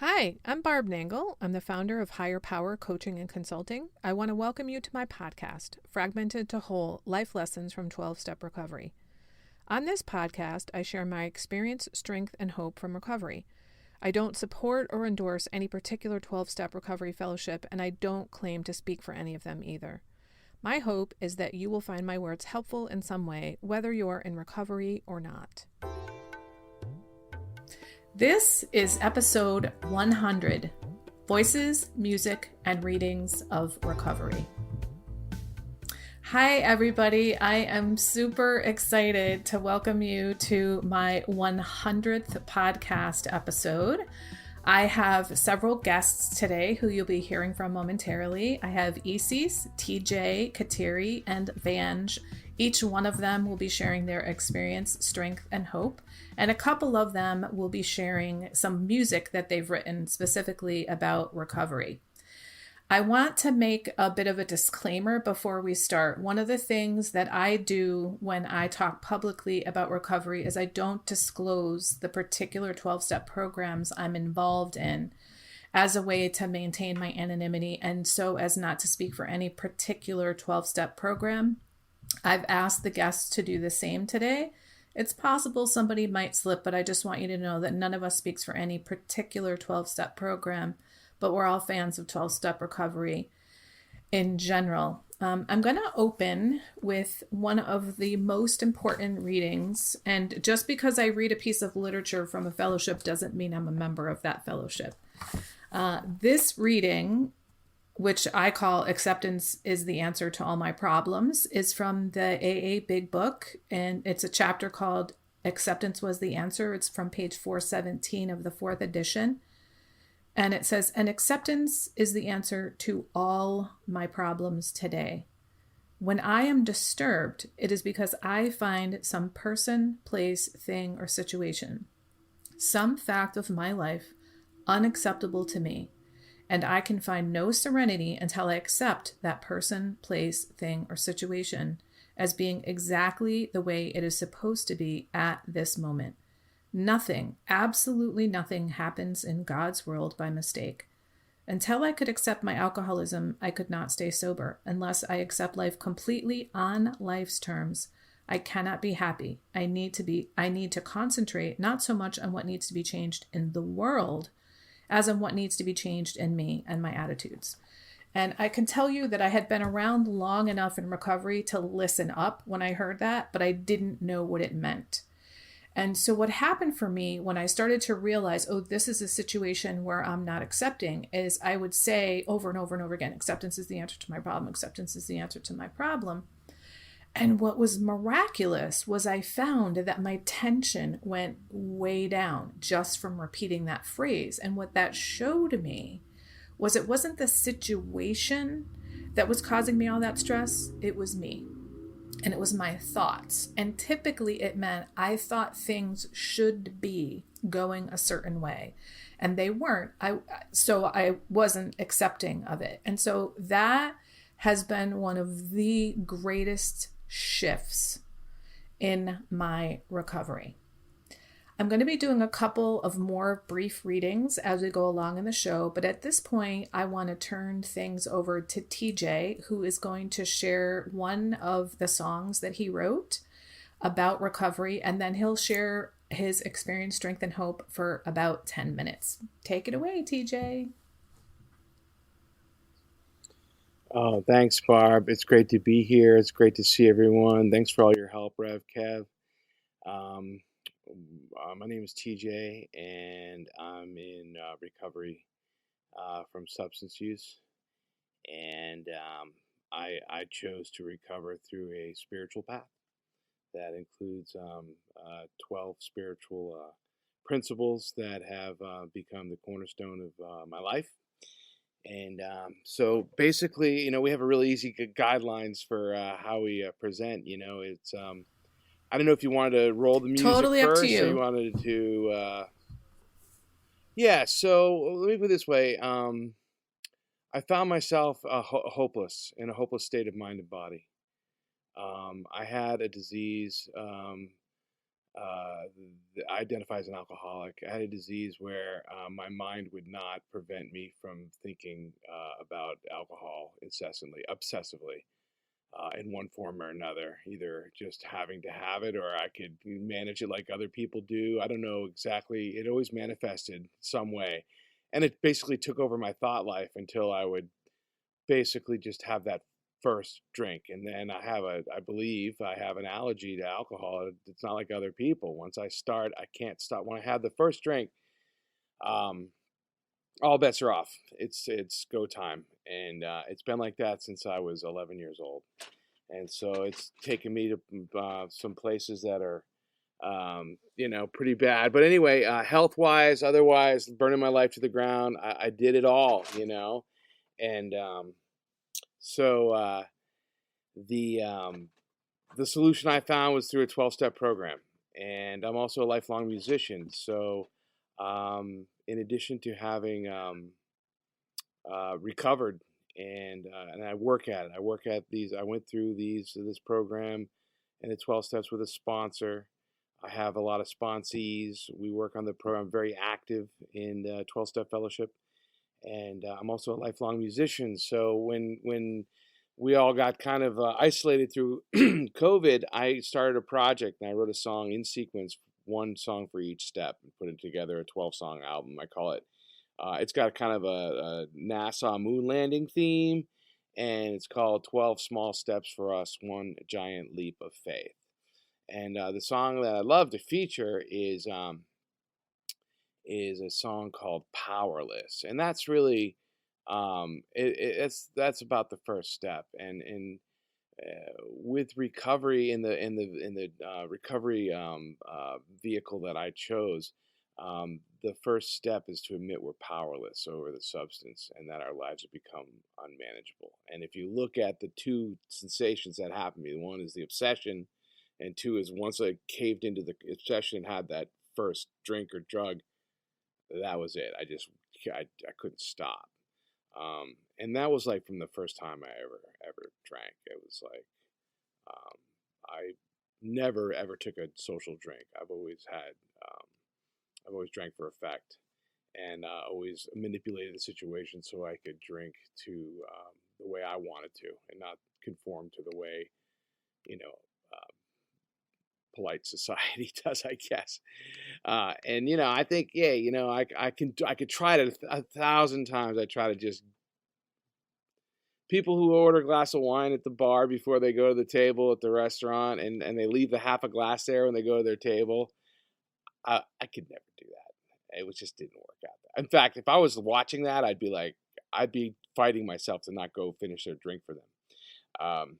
Hi, I'm Barb Nangle. I'm the founder of Higher Power Coaching and Consulting. I want to welcome you to my podcast, Fragmented to Whole Life Lessons from 12 Step Recovery. On this podcast, I share my experience, strength, and hope from recovery. I don't support or endorse any particular 12 step recovery fellowship, and I don't claim to speak for any of them either. My hope is that you will find my words helpful in some way, whether you're in recovery or not. This is episode 100, Voices, Music, and Readings of Recovery. Hi, everybody. I am super excited to welcome you to my 100th podcast episode. I have several guests today who you'll be hearing from momentarily. I have Isis, TJ, Kateri, and Vange. Each one of them will be sharing their experience, strength, and hope. And a couple of them will be sharing some music that they've written specifically about recovery. I want to make a bit of a disclaimer before we start. One of the things that I do when I talk publicly about recovery is I don't disclose the particular 12-step programs I'm involved in as a way to maintain my anonymity and so as not to speak for any particular 12-step program. I've asked the guests to do the same today. It's possible somebody might slip, but I just want you to know that none of us speaks for any particular 12-step program, but we're all fans of 12-step recovery in general. I'm going to open with one of the most important readings. And just because I read a piece of literature from a fellowship doesn't mean I'm a member of that fellowship. This reading, which I call Acceptance is the Answer to All My Problems, is from the AA Big Book, and it's a chapter called Acceptance Was the Answer. It's from page 417 of the 4th edition. And it says, and acceptance is the answer to all my problems today. When I am disturbed, it is because I find some person, place, thing, or situation, some fact of my life unacceptable to me. And I can find no serenity until I accept that person, place, thing, or situation as being exactly the way it is supposed to be at this moment. Nothing, absolutely nothing happens in God's world by mistake. Until I could accept my alcoholism, I could not stay sober. Unless I accept life completely on life's terms, I cannot be happy. I need to concentrate not so much on what needs to be changed in the world as on what needs to be changed in me and my attitudes. And I can tell you that I had been around long enough in recovery to listen up when I heard that, but I didn't know what it meant. And so what happened for me when I started to realize, oh, this is a situation where I'm not accepting, is I would say over and over and over again, acceptance is the answer to my problem. Acceptance is the answer to my problem. And what was miraculous was I found that my tension went way down just from repeating that phrase. And what that showed me was it wasn't the situation that was causing me all that stress, it was me. And it was my thoughts. And typically it meant I thought things should be going a certain way. And they weren't. So I wasn't accepting of it. And so that has been one of the greatest shifts in my recovery. I'm going to be doing a couple of more brief readings as we go along in the show, but at this point, I want to turn things over to TJ, who is going to share one of the songs that he wrote about recovery, and then he'll share his experience, strength, and hope for about 10 minutes. Take it away, TJ. Oh, thanks, Barb. It's great to be here. It's great to see everyone. Thanks for all your help, Rev Kev. Um, my name is TJ, and I'm in recovery from substance use. And I chose to recover through a spiritual path that includes 12 spiritual principles that have become the cornerstone of my life. And so basically, we have a really easy guidelines for how we present. It's I don't know if you wanted to roll the music Totally up to first, or you you. wanted to. Yeah. So let me put it this way. I found myself hopeless, in a hopeless state of mind and body. I had a disease uh, I identify as an alcoholic. I had a disease where my mind would not prevent me from thinking about alcohol incessantly, obsessively, in one form or another, either just having to have it or I could manage it like other people do. I don't know exactly. It always manifested some way. And it basically took over my thought life until I would basically just have that first drink. And then I believe I have an allergy to alcohol. It's not like other people. Once I start, I can't stop. When I have the first drink, um, all bets are off. It's go time. And it's been like that since I was 11 years old. And so it's taken me to some places that are, pretty bad. But anyway, health wise, otherwise, burning my life to the ground, I did it all, and so the the solution I found was through a 12-step program, and I'm also a lifelong musician. So in addition to having recovered and I work at it, I work at these. I went through this program and the 12 steps with a sponsor. I have a lot of sponsees. We work on the program. I'm very active in the 12-step fellowship, and I'm also a lifelong musician. So when we all got kind of isolated through COVID, I started a project and I wrote a song in sequence, one song for each step, and put it together, a 12-song album. I call it. It's got kind of a NASA moon landing theme, and it's called 12 Small Steps for Us, One Giant Leap of Faith. And the song that I love to feature is a song called Powerless, and that's really that's about the first step. And with recovery in the recovery vehicle that I chose, the first step is to admit we're powerless over the substance and that our lives have become unmanageable. And if you look at the two sensations that happened to me, one is the obsession, and two is once I caved into the obsession and had that first drink or drug, that was it. I couldn't stop. And that was like from the first time I ever drank. It was like I never ever took a social drink. I've always drank for effect, and always manipulated the situation so I could drink to the way I wanted to, and not conform to the way, polite society does, I guess. And I think, yeah, I could try it 1,000 times. I try to just people who order a glass of wine at the bar before they go to the table at the restaurant, and they leave the half a glass there when they go to their table. I could never do that. It just didn't work out. In fact, if I was watching that, I'd be fighting myself to not go finish their drink for them.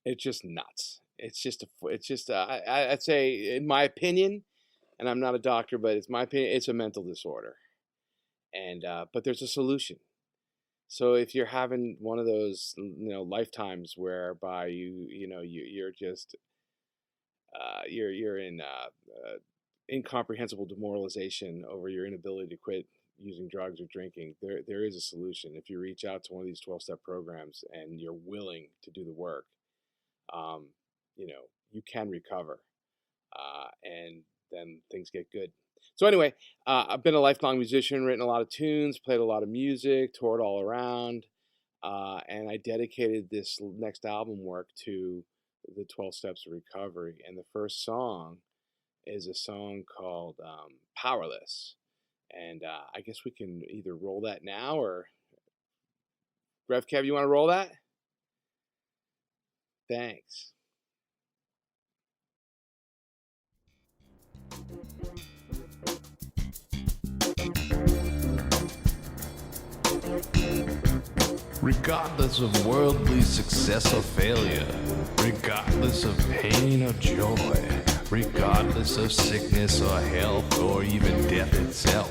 It's just nuts. I'd say, in my opinion, and I'm not a doctor, but it's my opinion, it's a mental disorder. And but there's a solution. So if you're having one of those, lifetimes whereby you're just you're in incomprehensible demoralization over your inability to quit using drugs or drinking, there is a solution. If you reach out to one of these 12-step programs and you're willing to do the work, you can recover, and then things get good. So anyway, I've been a lifelong musician, written a lot of tunes, played a lot of music, toured all around, and I dedicated this next album work to the 12 Steps of Recovery. And the first song is a song called Powerless. And I guess we can either roll that now, or Rev Kev, you want to roll that? Thanks. Regardless of worldly success or failure, regardless of pain or joy, regardless of sickness or health or even death itself,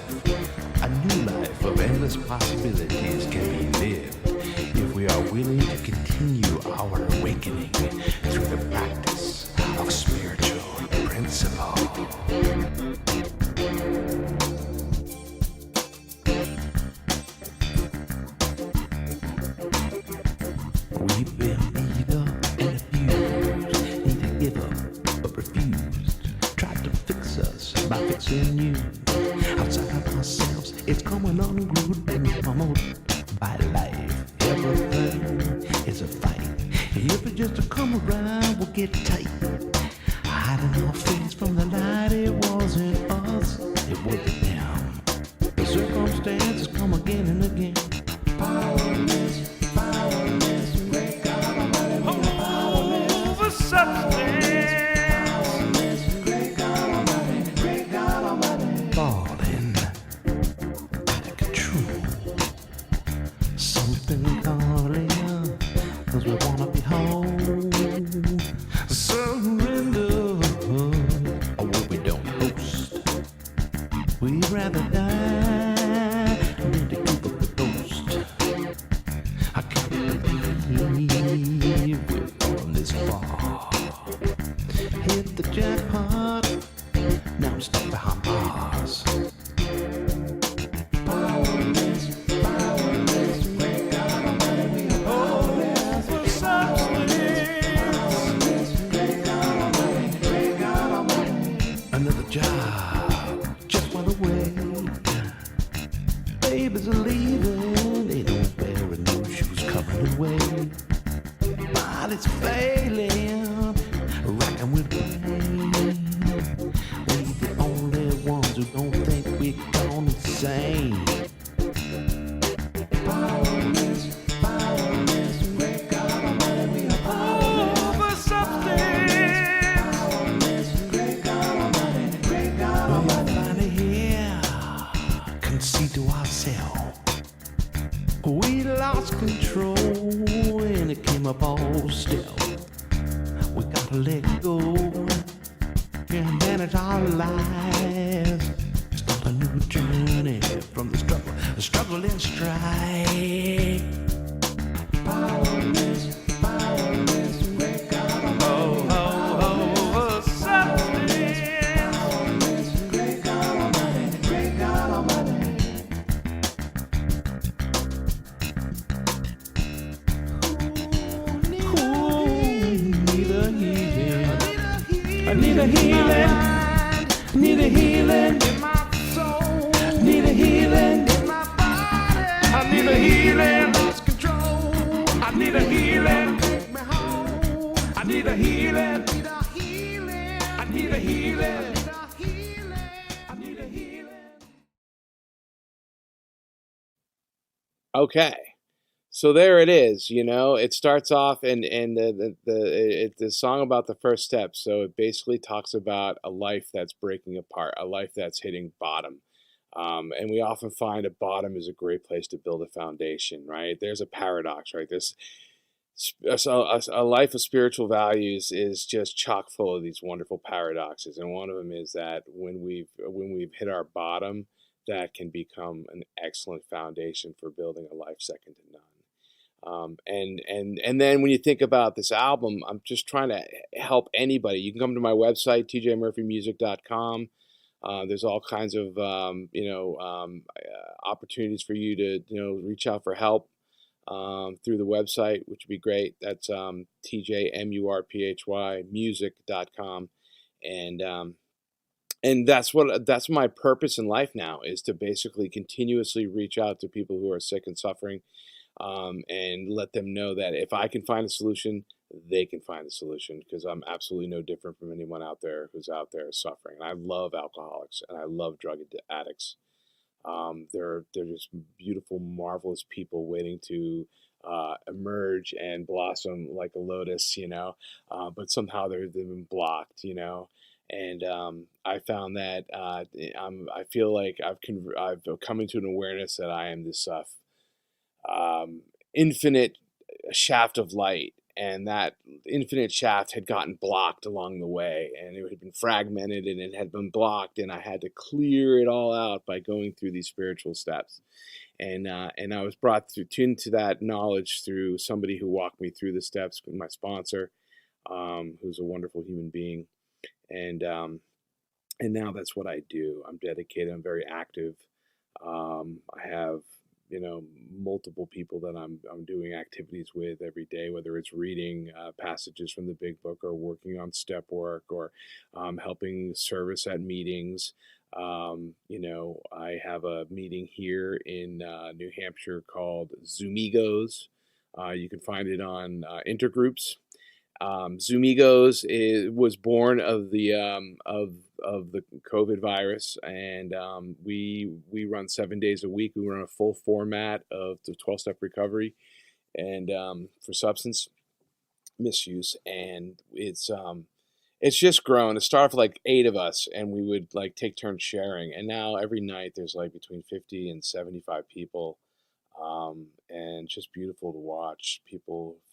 a new life of endless possibilities can be lived if we are willing to continue our awakening through the practice of spiritual principle. We've been beat up and abused, need to give up but refused. Try It's coming unglued, been pummeled by life. Everything is a fight. If it just to come around, we'll get tight. Hiding our face from the light, it wasn't us, it was them. The circumstances come again and again. Powerless, powerless, great God Almighty, we are powerless. Over substance. Powerless, great God Almighty, great God Almighty. Falling out of control. Something calling us, 'cause we wanna be whole. Surrender, or what we don't boast. We'd rather die than to keep up the ghost. I can't believe we've gone this far. Hit the jackpot, now I'm stuck behind bars. Powerless, powerless, great God Almighty, we are powerless. For substance. Powerless, great God Almighty, great God Almighty. Another job just went away. Babies are leaving, they don't wear a new shoes coming away. Body's failing, racking with pain. We the only ones who don't think we're gone insane. Powerless, powerless, great God Almighty, we are powerless. Over substance. Powerless, great God Almighty, great God Almighty. We are finally here, concede to ourselves. We lost control and it came up all still. We gotta let go and manage our lives. Start a new journey from the struggle and strife. Powerless, powerless, great God Almighty. Substance. Powerless, great God Almighty, great God Almighty. Need a healing. I need a healing. Need a healing in my soul. Need a healing in my body. I need a healing. Lost control. I need a healing. Take me home. I need a healing. Need a healing. I need a healing. Need a healing. I need a healing. Okay. So there it is, it starts off and the song about the first step. So it basically talks about a life that's breaking apart, a life that's hitting bottom. And we often find a bottom is a great place to build a foundation, right? There's a paradox, right? A life of spiritual values is just chock full of these wonderful paradoxes. And one of them is that when we've hit our bottom, that can become an excellent foundation for building a life second to none. And then when you think about this album, I'm just trying to help anybody. You can come to my website, tjmurphymusic.com. There's all kinds of opportunities for you to reach out for help through the website, which would be great. That's tjmurphy music.com, and that's my purpose in life now, is to basically continuously reach out to people who are sick and suffering. And let them know that if I can find a solution, they can find a solution, because I'm absolutely no different from anyone out there who's out there suffering. And I love alcoholics and I love drug addicts. They're just beautiful, marvelous people waiting to emerge and blossom like a lotus, but somehow they've been blocked, And I found that I feel like I've come into an awareness that I am this infinite shaft of light, and that infinite shaft had gotten blocked along the way, and it had been fragmented and it had been blocked, and I had to clear it all out by going through these spiritual steps. And I was brought into that knowledge through somebody who walked me through the steps, my sponsor, who's a wonderful human being. And now that's what I do. I'm dedicated. I'm very active. I have multiple people that I'm doing activities with every day, whether it's reading passages from the Big Book, or working on step work, or helping service at meetings. I have a meeting here in New Hampshire called Zoomigos. You can find it on Intergroups. Zoomigos was born of the COVID virus, and we run 7 days a week. We run a full format of the 12-step recovery, and for substance misuse, and it's just grown. It started with like 8 of us, and we would like take turns sharing. And now every night there's like between 50 and 75 people, and it's just beautiful to watch.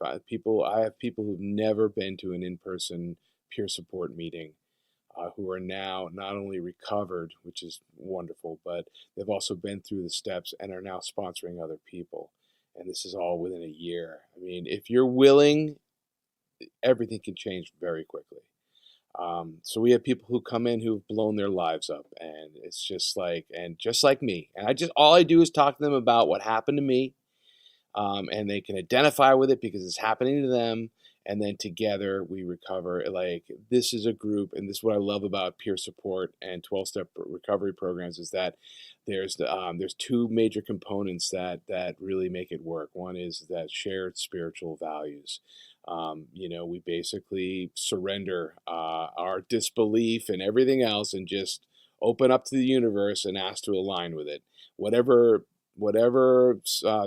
I have people who've never been to an in-person peer support meeting, who are now not only recovered, which is wonderful, but they've also been through the steps and are now sponsoring other people. And this is all within a year. I mean, if you're willing, everything can change very quickly. So we have people who come in who've blown their lives up, and it's just like me. And all I do is talk to them about what happened to me, and they can identify with it because it's happening to them. And then together we recover. Like, this is a group, and this is what I love about peer support and 12-step recovery programs, is that there's 2 major components that really make it work. One is that shared spiritual values. We basically surrender our disbelief and everything else, and just open up to the universe and ask to align with it. Whatever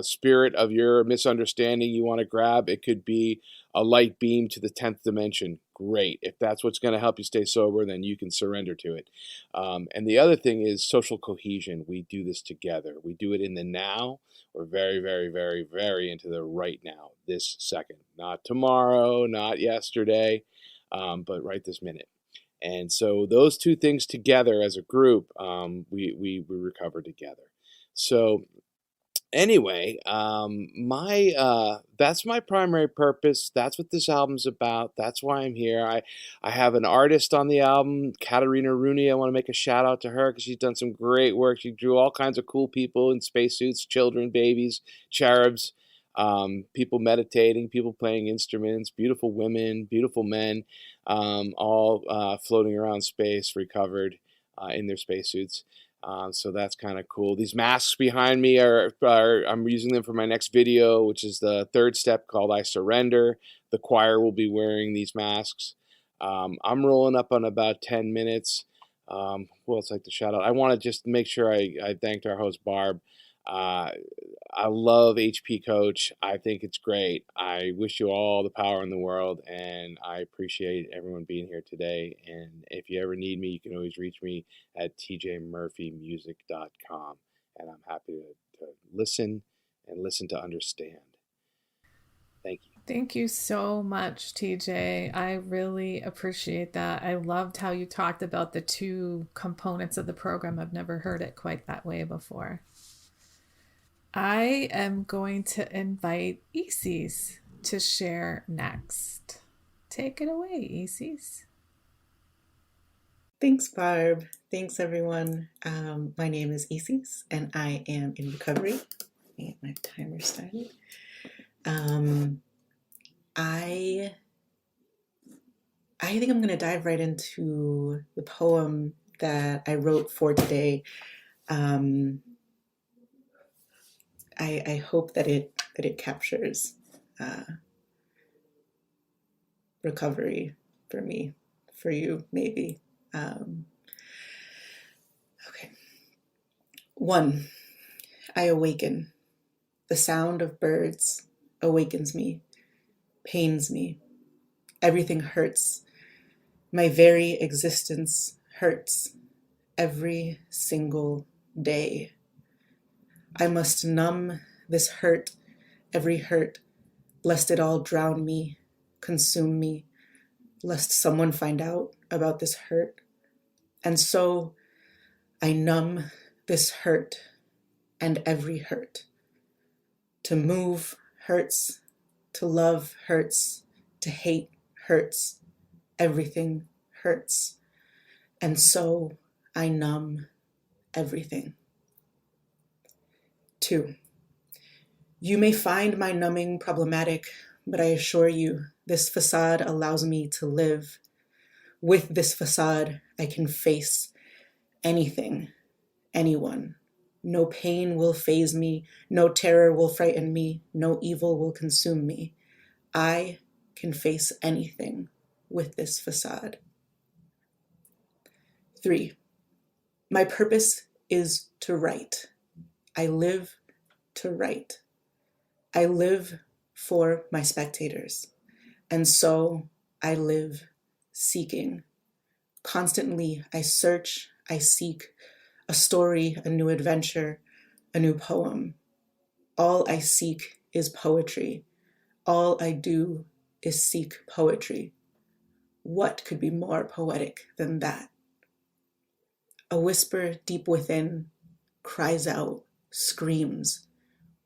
spirit of your misunderstanding you want to grab, it could be a light beam to the 10th dimension. Great. If that's what's going to help you stay sober, then you can surrender to it. And the other thing is social cohesion. We do this together. We do it in the now. We're very, very, very, very into the right now, this second. Not tomorrow, not yesterday, but right this minute. And so those 2 things together as a group, we recover together. So anyway, that's my primary purpose. That's what this album's about. That's why I'm here. I have an artist on the album, Katarina Rooney. I want to make a shout out to her because she's done some great work. She drew all kinds of cool people in spacesuits, children, babies, cherubs, people meditating, people playing instruments, beautiful women, beautiful men, all floating around space, recovered in their spacesuits. So that's kind of cool. These masks behind me are I'm using them for my next video, which is the 3rd step called I Surrender. The choir will be wearing these masks. I'm rolling up on about 10 minutes. Who else I'd like to shout out? I want to just make sure I thanked our host, Barb. I love HP Coach. I think it's great. I wish you all the power in the world, and I appreciate everyone being here today. And if you ever need me, you can always reach me at tjmurphymusic.com, and I'm happy to listen to understand. Thank you. Thank you so much, TJ. I really appreciate that. I loved how you talked about the 2 components of the program. I've never heard it quite that way before. I am going to invite Isis to share next. Take it away, Isis. Thanks, Barb. Thanks, everyone. My name is Isis, and I am in recovery. Let me get my timer started. I think I'm going to dive right into the poem that I wrote for today. I hope that it captures recovery for me, for you, maybe. Okay. 1. I awaken. The sound of birds awakens me, pains me. Everything hurts. My very existence hurts every single day. I must numb this hurt, every hurt, lest it all drown me, consume me, lest someone find out about this hurt. And so I numb this hurt and every hurt. To move hurts, to love hurts, to hate hurts, everything hurts. And so I numb everything. 2. You may find my numbing problematic, but I assure you, this facade allows me to live. With this facade, I can face anything, anyone. No pain will faze me, no terror will frighten me, no evil will consume me. I can face anything with this facade. 3. My purpose is to write. I live to write. I live for my spectators. And so I live seeking. Constantly I search, I seek a story, a new adventure, a new poem. All I seek is poetry. All I do is seek poetry. What could be more poetic than that? A whisper deep within cries out, screams.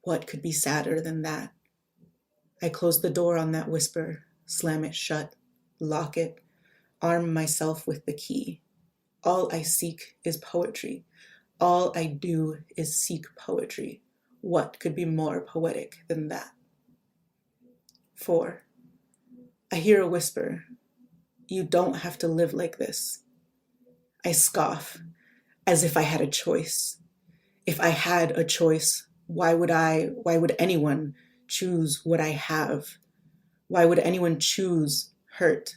What could be sadder than that? I close the door on that whisper, slam it shut, lock it, arm myself with the key. All I seek is poetry. All I do is seek poetry. What could be more poetic than that? 4. I hear a whisper. You don't have to live like this. I scoff, as if I had a choice. If I had a choice, why would anyone choose what I have? Why would anyone choose hurt?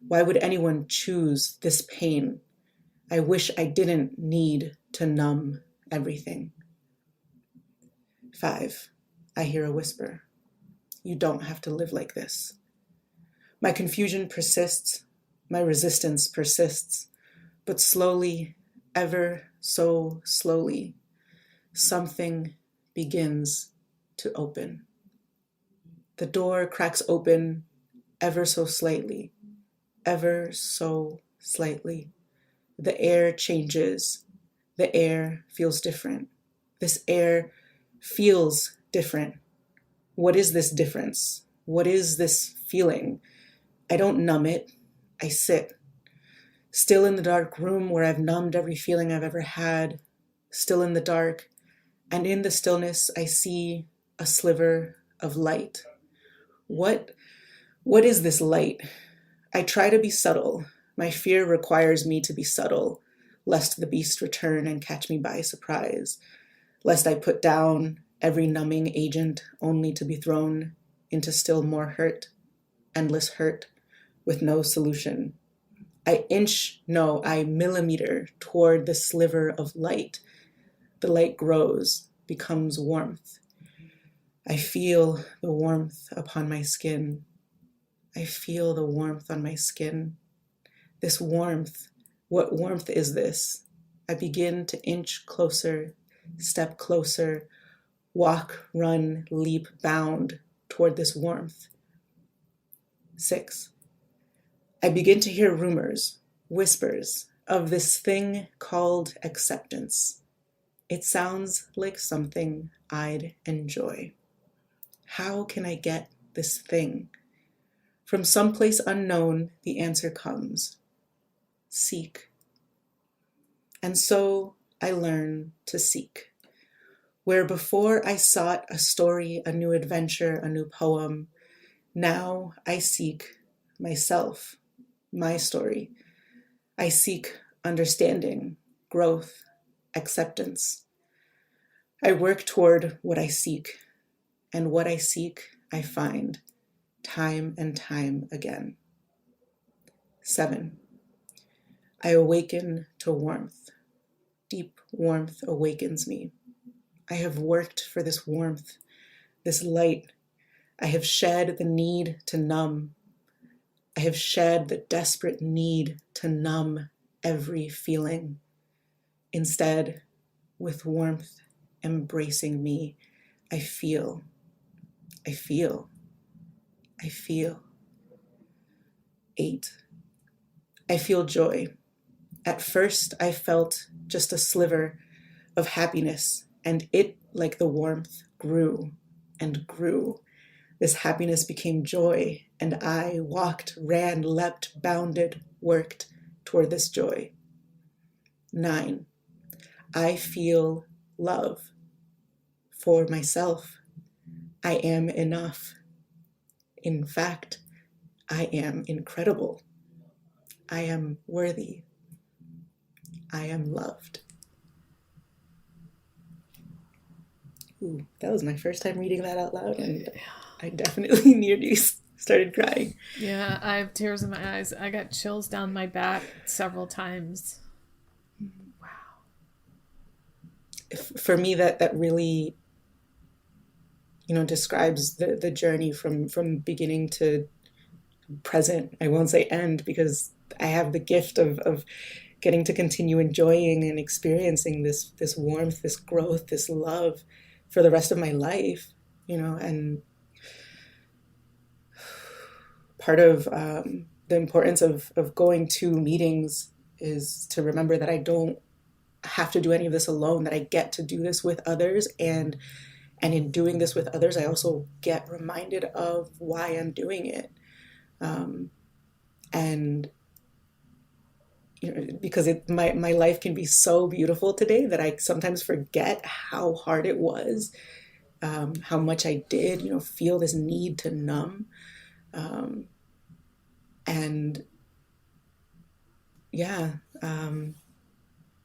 Why would anyone choose this pain? I wish I didn't need to numb everything. 5. I hear a whisper. You don't have to live like this. My confusion persists, my resistance persists, but slowly, ever so slowly, something begins to open. The door cracks open ever so slightly, ever so slightly. The air changes. The air feels different. This air feels different. What is this difference? What is this feeling? I don't numb it. I sit. Still in the dark room where I've numbed every feeling I've ever had. Still in the dark. And in the stillness, I see a sliver of light. What is this light? I try to be subtle. My fear requires me to be subtle, lest the beast return and catch me by surprise, lest I put down every numbing agent only to be thrown into still more hurt, endless hurt, with no solution. I millimeter toward the sliver of light. The light grows, becomes warmth. I feel the warmth upon my skin. I feel the warmth on my skin. This warmth, what warmth is this? I begin to inch closer, step closer, walk, run, leap, bound toward this warmth. 6. I begin to hear rumors, whispers of this thing called acceptance. It sounds like something I'd enjoy. How can I get this thing? From someplace unknown, the answer comes. Seek. And so I learn to seek. Where before I sought a story, a new adventure, a new poem, now I seek myself, my story. I seek understanding, growth, acceptance. I work toward what I seek, and what I seek, I find, time and time again. 7. I awaken to warmth. Deep warmth awakens me. I have worked for this warmth, this light. I have shed the need to numb. I have shed the desperate need to numb every feeling. Instead, with warmth embracing me, I feel. 8. I feel joy. At first, I felt just a sliver of happiness, and it, like the warmth, grew and grew. This happiness became joy, and I walked, ran, leapt, bounded, worked toward this joy. 9. I feel love for myself. I am enough. In fact, I am incredible. I am worthy. I am loved. Ooh, that was my first time reading that out loud, and I definitely nearly started crying. Yeah, I have tears in my eyes. I got chills down my back several times. Wow. For me, that really, describes the journey from beginning to present. I won't say end, because I have the gift of getting to continue enjoying and experiencing this warmth, this growth, this love for the rest of my life, and part of the importance of going to meetings is to remember that I don't have to do any of this alone, that I get to do this with others, and in doing this with others, I also get reminded of why I'm doing it. And because my life can be so beautiful today that I sometimes forget how hard it was, how much I did, feel this need to numb. And yeah,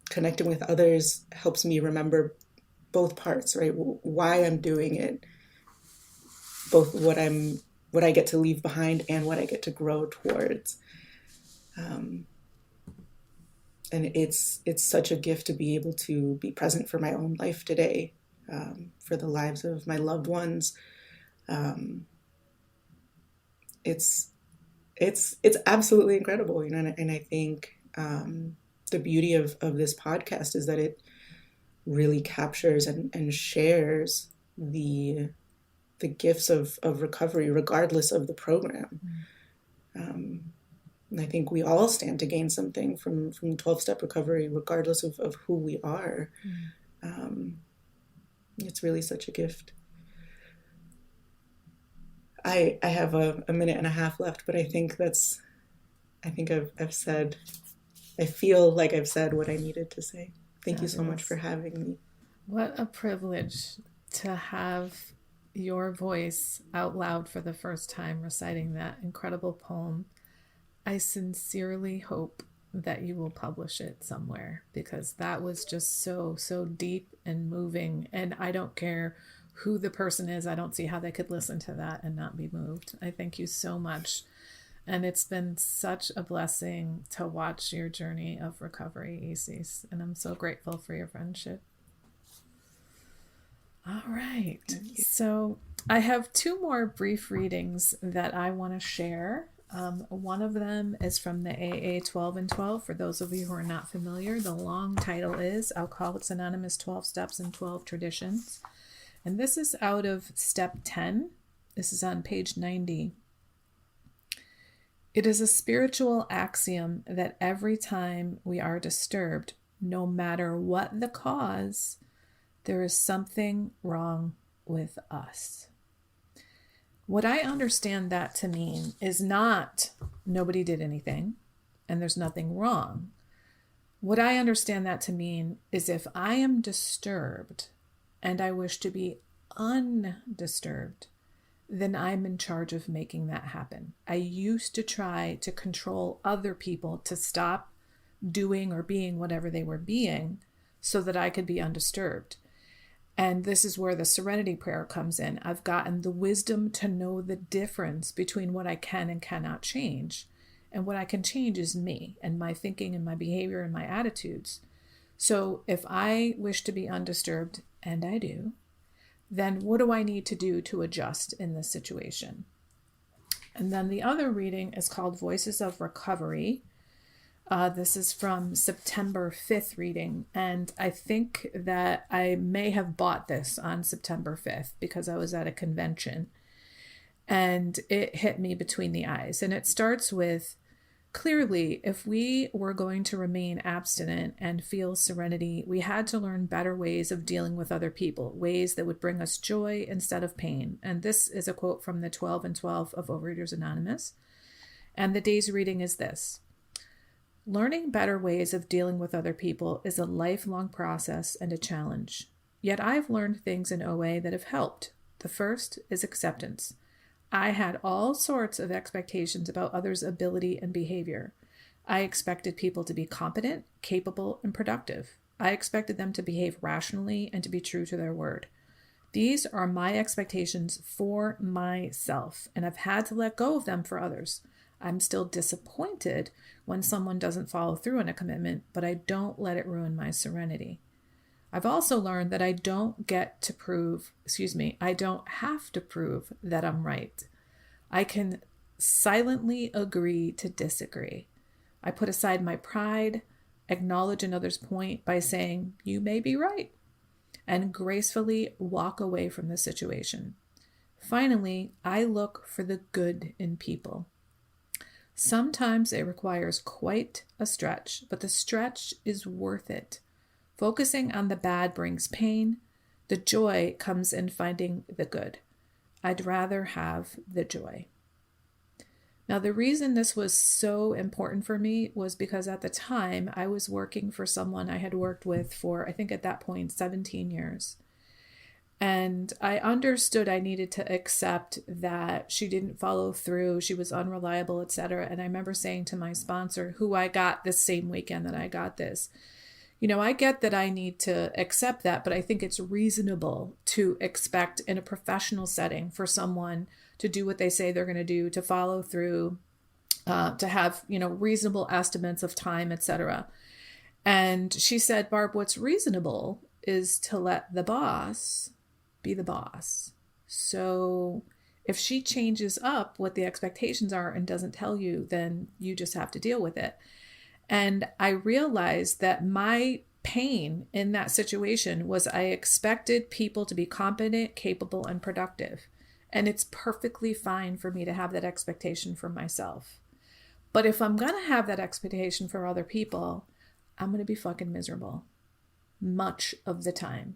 connecting with others helps me remember both parts, right? Why I'm doing it, both what I get to leave behind and what I get to grow towards. And it's such a gift to be able to be present for my own life today, for the lives of my loved ones. It's absolutely incredible, and I think the beauty of this podcast is that it really captures and shares the gifts of recovery, regardless of the program. And I think we all stand to gain something from 12-step recovery, regardless of who we are. It's really such a gift. I have a minute and a half left, but I think I've said, I feel like I've said what I needed to say. Thank you so much for having me. What a privilege to have your voice out loud for the first time reciting that incredible poem. I sincerely hope that you will publish it somewhere, because that was just so deep and moving. And I don't care who the person is. I don't see how they could listen to that and not be moved. I thank you so much. And it's been such a blessing to watch your journey of recovery, Isis. And I'm so grateful for your friendship. All right. So I have two more brief readings that I want to share. One of them is from the AA 12 and 12. For those of you who are not familiar, the long title is Alcoholics Anonymous 12 Steps and 12 Traditions. And this is out of step 10. This is on page 90. It is a spiritual axiom that every time we are disturbed, no matter what the cause, there is something wrong with us. What I understand that to mean is not nobody did anything and there's nothing wrong. What I understand that to mean is if I am disturbed and I wish to be undisturbed, then I'm in charge of making that happen. I used to try to control other people to stop doing or being whatever they were being so that I could be undisturbed. And this is where the serenity prayer comes in. I've gotten the wisdom to know the difference between what I can and cannot change. And what I can change is me and my thinking and my behavior and my attitudes. So if I wish to be undisturbed, and I do, then what do I need to do to adjust in this situation? And then the other reading is called Voices of Recovery. This is from September 5th reading, and I think that I may have bought this on September 5th because I was at a convention, and it hit me between the eyes. And it starts with, clearly, if we were going to remain abstinent and feel serenity, we had to learn better ways of dealing with other people, ways that would bring us joy instead of pain. And this is a quote from the 12 and 12 of Overeaters Anonymous. And the day's reading is this. Learning better ways of dealing with other people is a lifelong process and a challenge. Yet I've learned things in OA that have helped. The first is acceptance. I had all sorts of expectations about others' ability and behavior. I expected people to be competent, capable, and productive. I expected them to behave rationally and to be true to their word. These are my expectations for myself, and I've had to let go of them for others. I'm still disappointed when someone doesn't follow through on a commitment, but I don't let it ruin my serenity. I've also learned that I don't have to prove that I'm right. I can silently agree to disagree. I put aside my pride, acknowledge another's point by saying, "You may be right," and gracefully walk away from the situation. Finally, I look for the good in people. Sometimes it requires quite a stretch, but the stretch is worth it. Focusing on the bad brings pain. The joy comes in finding the good. I'd rather have the joy. Now, the reason this was so important for me was because at the time I was working for someone I had worked with for, I think at that point, 17 years. And I understood I needed to accept that she didn't follow through, she was unreliable, etc. And I remember saying to my sponsor, who I got this same weekend that I got this, I get that I need to accept that, but I think it's reasonable to expect in a professional setting for someone to do what they say they're going to do, to follow through, to have, reasonable estimates of time, etc. And she said, "Barb, what's reasonable is to let the boss be the boss. So if she changes up what the expectations are and doesn't tell you, then you just have to deal with it." And I realized that my pain in that situation was I expected people to be competent, capable, and productive. And it's perfectly fine for me to have that expectation for myself. But if I'm going to have that expectation for other people, I'm going to be fucking miserable much of the time.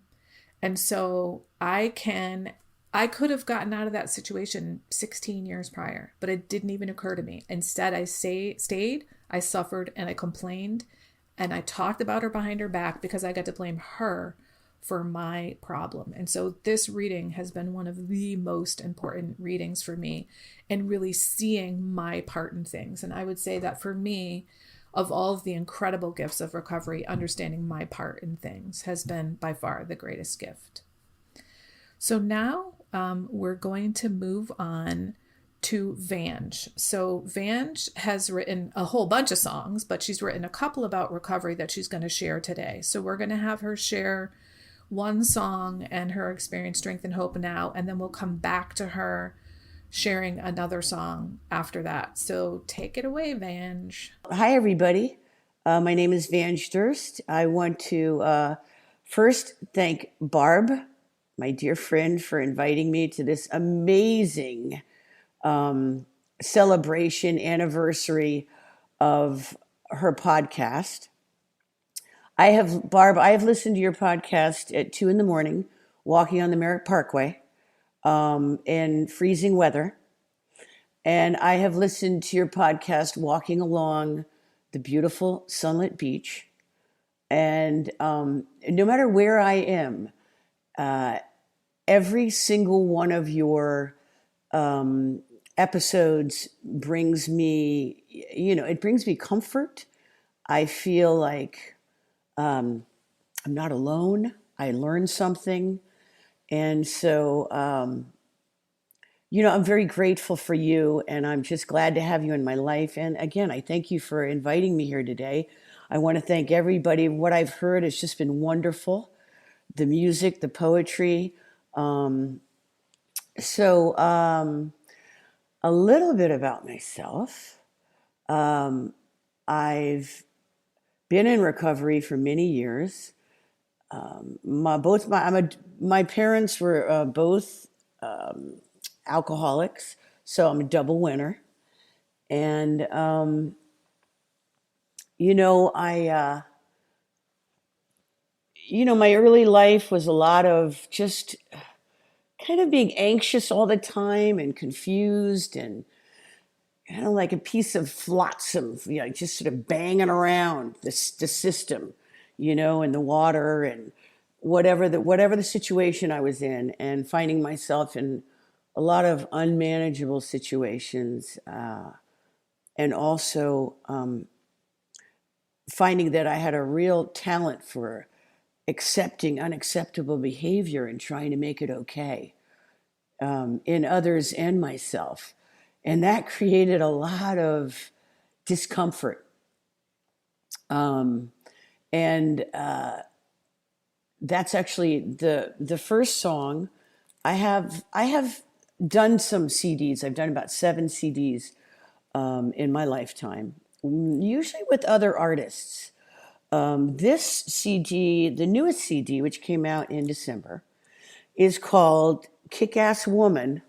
And so I could have gotten out of that situation 16 years prior, but it didn't even occur to me. Instead, I stayed, I suffered, and I complained, and I talked about her behind her back because I got to blame her for my problem. And so this reading has been one of the most important readings for me in really seeing my part in things. And I would say that for me, of all of the incredible gifts of recovery, understanding my part in things has been by far the greatest gift. So now we're going to move on to Vange. So Vange has written a whole bunch of songs, but she's written a couple about recovery that she's going to share today. So we're going to have her share one song and her experience, Strength and Hope Now, and then we'll come back to her sharing another song after that. So take it away, Vange. Hi, everybody. My name is Vange Durst. I want to first thank Barb, my dear friend, for inviting me to this amazing celebration anniversary of her podcast. Barb, I have listened to your podcast at 2 a.m, walking on the Merritt Parkway in freezing weather. And I have listened to your podcast walking along the beautiful sunlit beach. And no matter where I am, every single one of your episodes brings me, it brings me comfort. I feel like I'm not alone. I learned something. And so, I'm very grateful for you, and I'm just glad to have you in my life. And again, I thank you for inviting me here today. I want to thank everybody. What I've heard has just been wonderful. The music, the poetry. A little bit about myself. I've been in recovery for many years. My parents were both alcoholics, so I'm a double winner. And my early life was a lot of just kind of being anxious all the time and confused and kind of like a piece of flotsam, just sort of banging around the system, in the water and whatever the situation I was in, and finding myself in a lot of unmanageable situations, and also finding that I had a real talent for accepting unacceptable behavior and trying to make it okay, in others and myself. And that created a lot of discomfort. And that's actually the first song. I have done some CDs. I've done about 7 CDs in my lifetime, usually with other artists. This CD, the newest CD, which came out in December, is called Kick Ass Woman.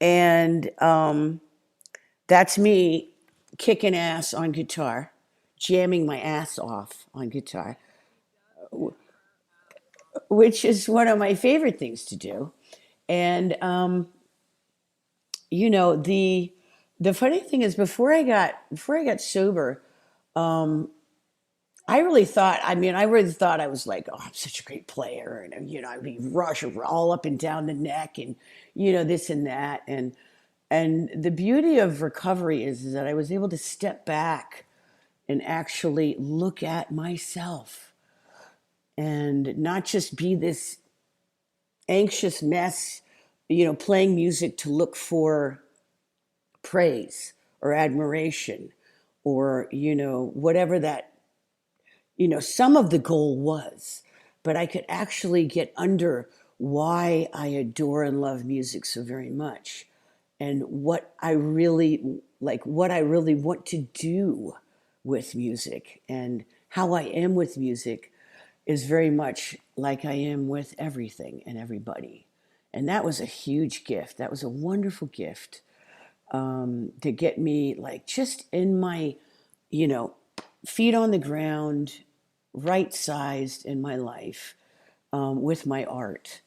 And that's me kicking ass on guitar, jamming my ass off on guitar, which is one of my favorite things to do. And the funny thing is, before I got sober, I really thought. I really thought I was like, oh, I'm such a great player, and I'd be rush all up and down the neck, and this and that, and the beauty of recovery is that I was able to step back and actually look at myself and not just be this anxious mess, playing music to look for praise or admiration or, whatever that, some of the goal was. But I could actually get under why I adore and love music so very much and what I really want to do with music, and how I am with music is very much like I am with everything and everybody. And that was a huge gift. That was a wonderful gift, to get me like just in my, feet on the ground, right sized in my life, with my art.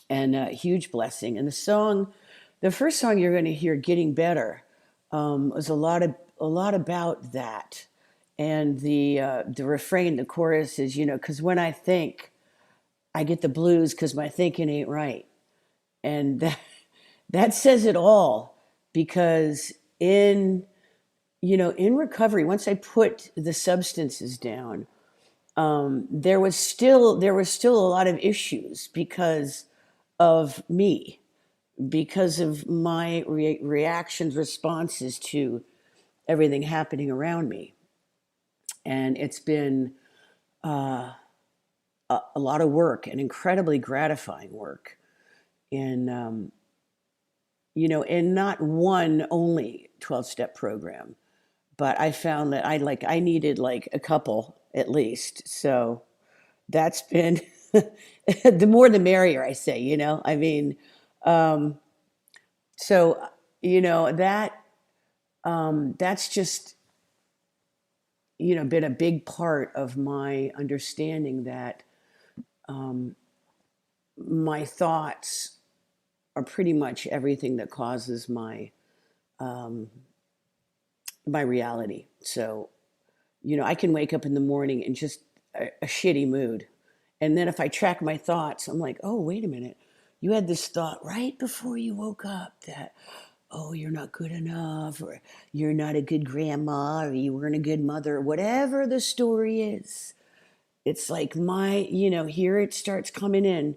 And a huge blessing. And the first song you're going to hear, "Getting Better," was a lot about that. And the refrain, the chorus is, because when I think, I get the blues because my thinking ain't right. And that says it all, because in recovery, once I put the substances down, there was still a lot of issues because of me, because of my reactions, responses to everything happening around me. And it's been a lot of work, and incredibly gratifying work in in not one only 12-step program, but I found that I needed like a couple at least. So that's been the more the merrier, I say. Um, so that's just been a big part of my understanding that my thoughts are pretty much everything that causes my reality. So I can wake up in the morning in just a shitty mood, and then if I track my thoughts, I'm like, oh, wait a minute, you had this thought right before you woke up that, oh, you're not good enough, or you're not a good grandma, or you weren't a good mother, or whatever the story is. It's like here it starts coming in.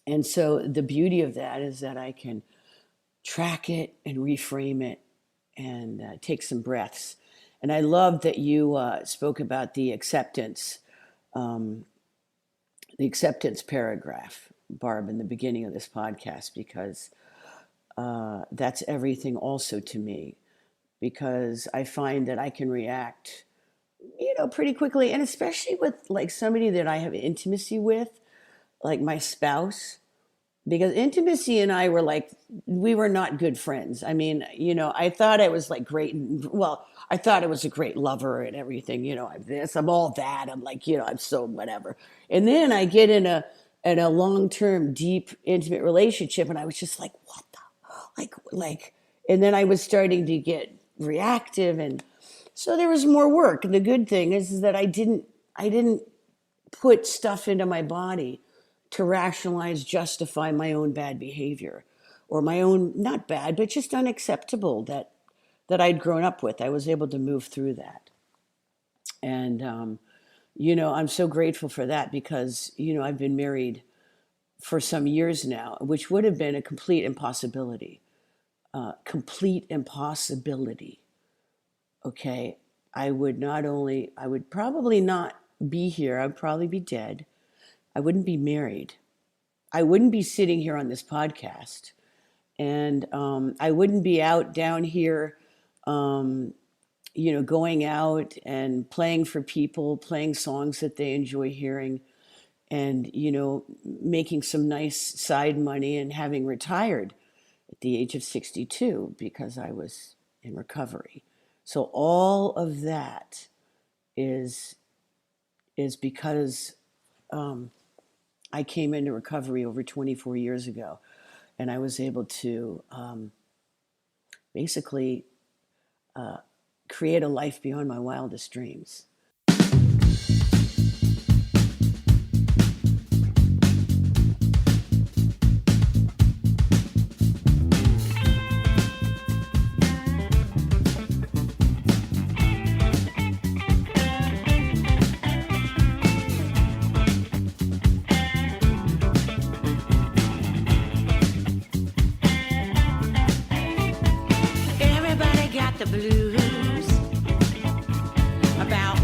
And so the beauty of that is that I can track it and reframe it and take some breaths. And I love that you spoke about the acceptance paragraph, Barb, in the beginning of this podcast, because that's everything also to me, because I find that I can react, pretty quickly. And especially with like somebody that I have intimacy with, like my spouse, because intimacy and I were like, we were not good friends. I mean, I thought I was like great. Well, I thought I was a great lover and everything, I'm this, I'm all that. I'm like, I'm so whatever. And then I get in a long-term, deep, intimate relationship. And I was just like, what the, like, and then I was starting to get reactive. And so there was more work. And the good thing is that I didn't put stuff into my body to rationalize, justify my own bad behavior, or my own, not bad, but just unacceptable, that that I'd grown up with. I was able to move through that. And, I'm so grateful for that because, I've been married for some years now, which would have been a complete impossibility. Complete impossibility. Okay. I would probably not be here. I'd probably be dead. I wouldn't be married. I wouldn't be sitting here on this podcast. And I wouldn't be down here, going out and playing for people, playing songs that they enjoy hearing, and, making some nice side money and having retired at the age of 62 because I was in recovery. So all of that is because I came into recovery over 24 years ago, and I was able to basically create a life beyond my wildest dreams. The blues about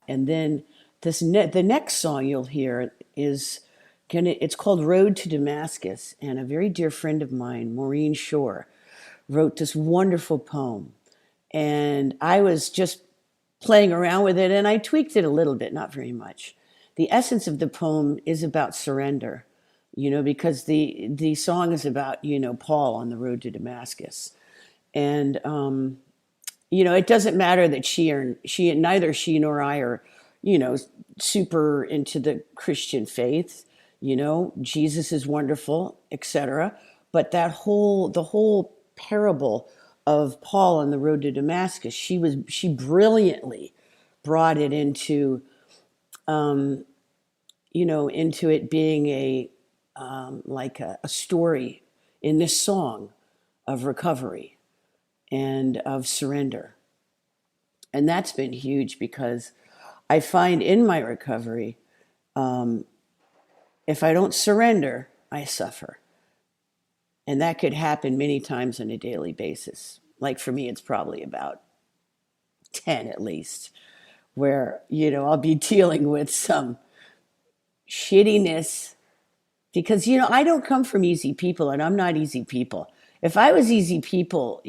And then the next song you'll hear is it's called Road to Damascus. And a very dear friend of mine, Maureen Shore, wrote this wonderful poem. And I was just playing around with it, and I tweaked it a little bit, not very much. The essence of the poem is about surrender, because the song is about, Paul on the road to Damascus. And, it doesn't matter that neither she nor I are, super into the Christian faith, Jesus is wonderful, etc. But the whole parable of Paul on the road to Damascus, she brilliantly brought it into, into it being a story in this song of recovery and of surrender. And that's been huge because I find in my recovery, if I don't surrender, I suffer. And that could happen many times on a daily basis. Like for me, it's probably about 10 at least, where, I'll be dealing with some shittiness because, I don't come from easy people and I'm not easy people. If I was easy people,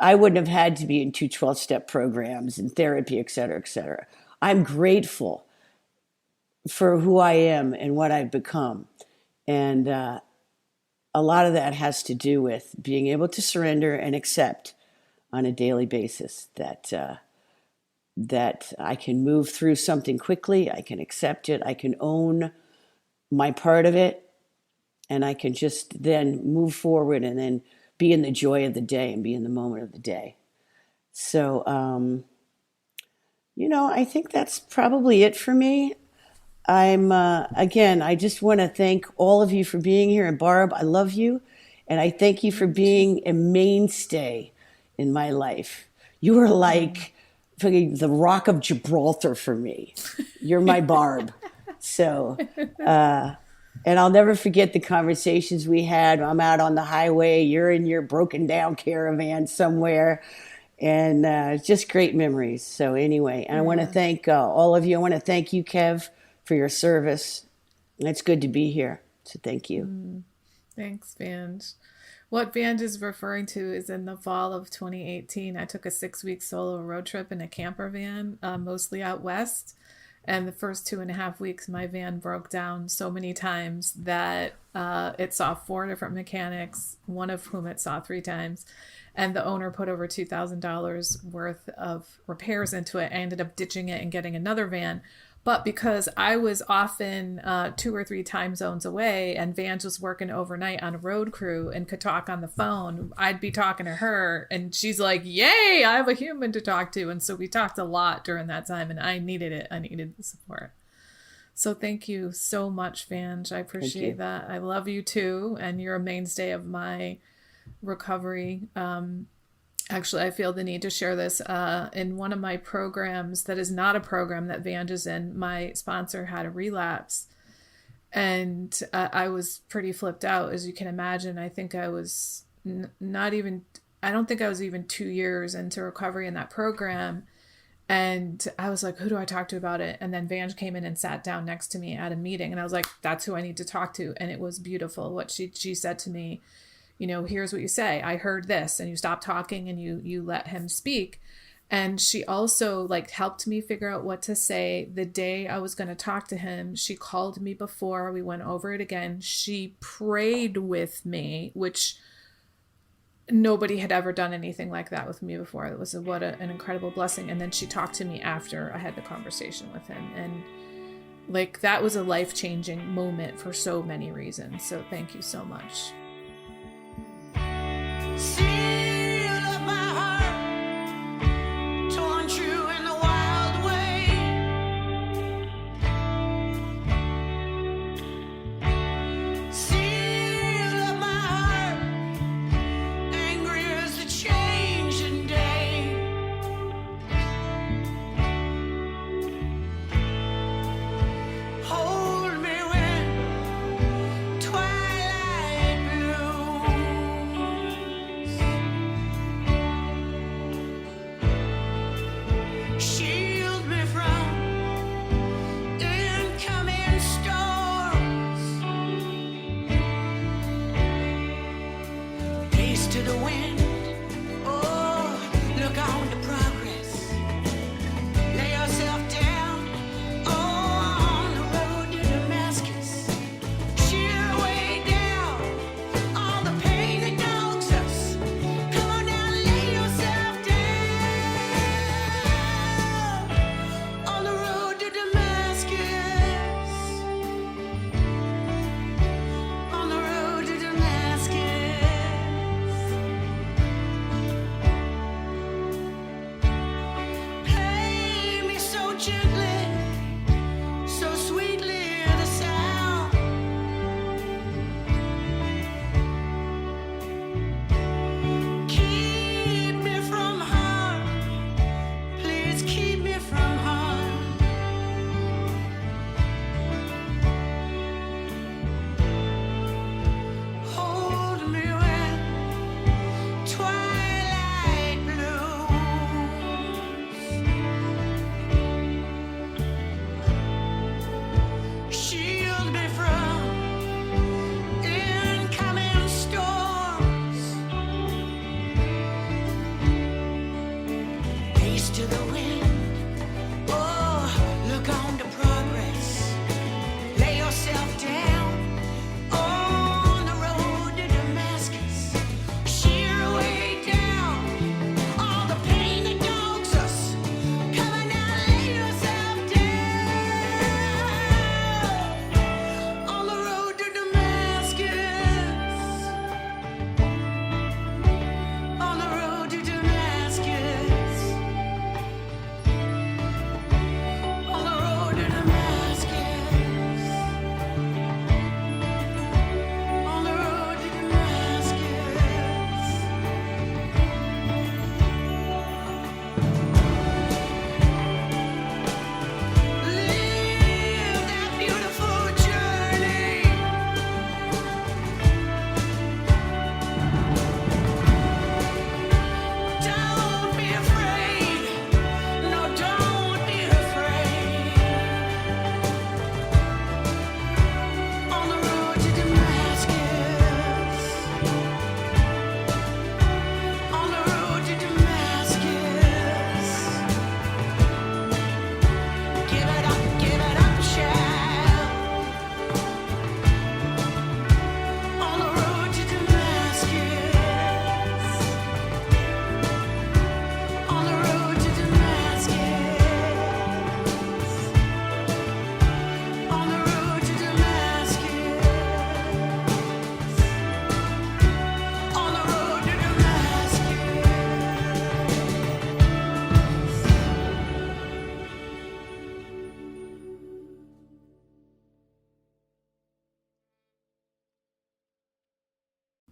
I wouldn't have had to be in 2 12-step programs and therapy, et cetera, et cetera. I'm grateful for who I am and what I've become. And a lot of that has to do with being able to surrender and accept on a daily basis that I can move through something quickly. I can accept it. I can own my part of it. And I can just then move forward and then be in the joy of the day and be in the moment of the day. So, I think that's probably it for me. I just want to thank all of you for being here. And Barb, I love you. And I thank you for being a mainstay in my life. You are like the Rock of Gibraltar for me. You're my Barb. So, and I'll never forget the conversations we had. I'm out on the highway. You're in your broken down caravan somewhere. And just great memories. So anyway, and I want to thank all of you. I want to thank you, Kev, for your service. It's good to be here. So thank you. Thanks, Vange. What Vange is referring to is in the fall of 2018, I took a 6-week solo road trip in a camper van, mostly out west. And the first 2.5 weeks, my van broke down so many times that it saw 4 different mechanics, one of whom it saw 3 times. And the owner put over $2,000 worth of repairs into it. I ended up ditching it and getting another van. But because I was often 2 or 3 time zones away and Vange was working overnight on a road crew and could talk on the phone, I'd be talking to her and she's like, yay, I have a human to talk to. And so we talked a lot during that time and I needed it. I needed the support. So thank you so much, Vange. I appreciate that. I love you too. And you're a mainstay of my recovery. Actually, I feel the need to share this. In one of my programs that is not a program that Vange is in, my sponsor had a relapse. And I was pretty flipped out, as you can imagine. I think I was I don't think I was even 2 years into recovery in that program. And I was like, who do I talk to about it? And then Vange came in and sat down next to me at a meeting. And I was like, that's who I need to talk to. And it was beautiful. What she said to me, here's what you say. I heard this, and you stopped talking and you let him speak. And she also helped me figure out what to say the day I was going to talk to him. She called me before we went over it again. She prayed with me, which nobody had ever done anything like that with me before. It was an incredible blessing. And then she talked to me after I had the conversation with him. And that was a life-changing moment for so many reasons. So thank you so much. Hold me when twilight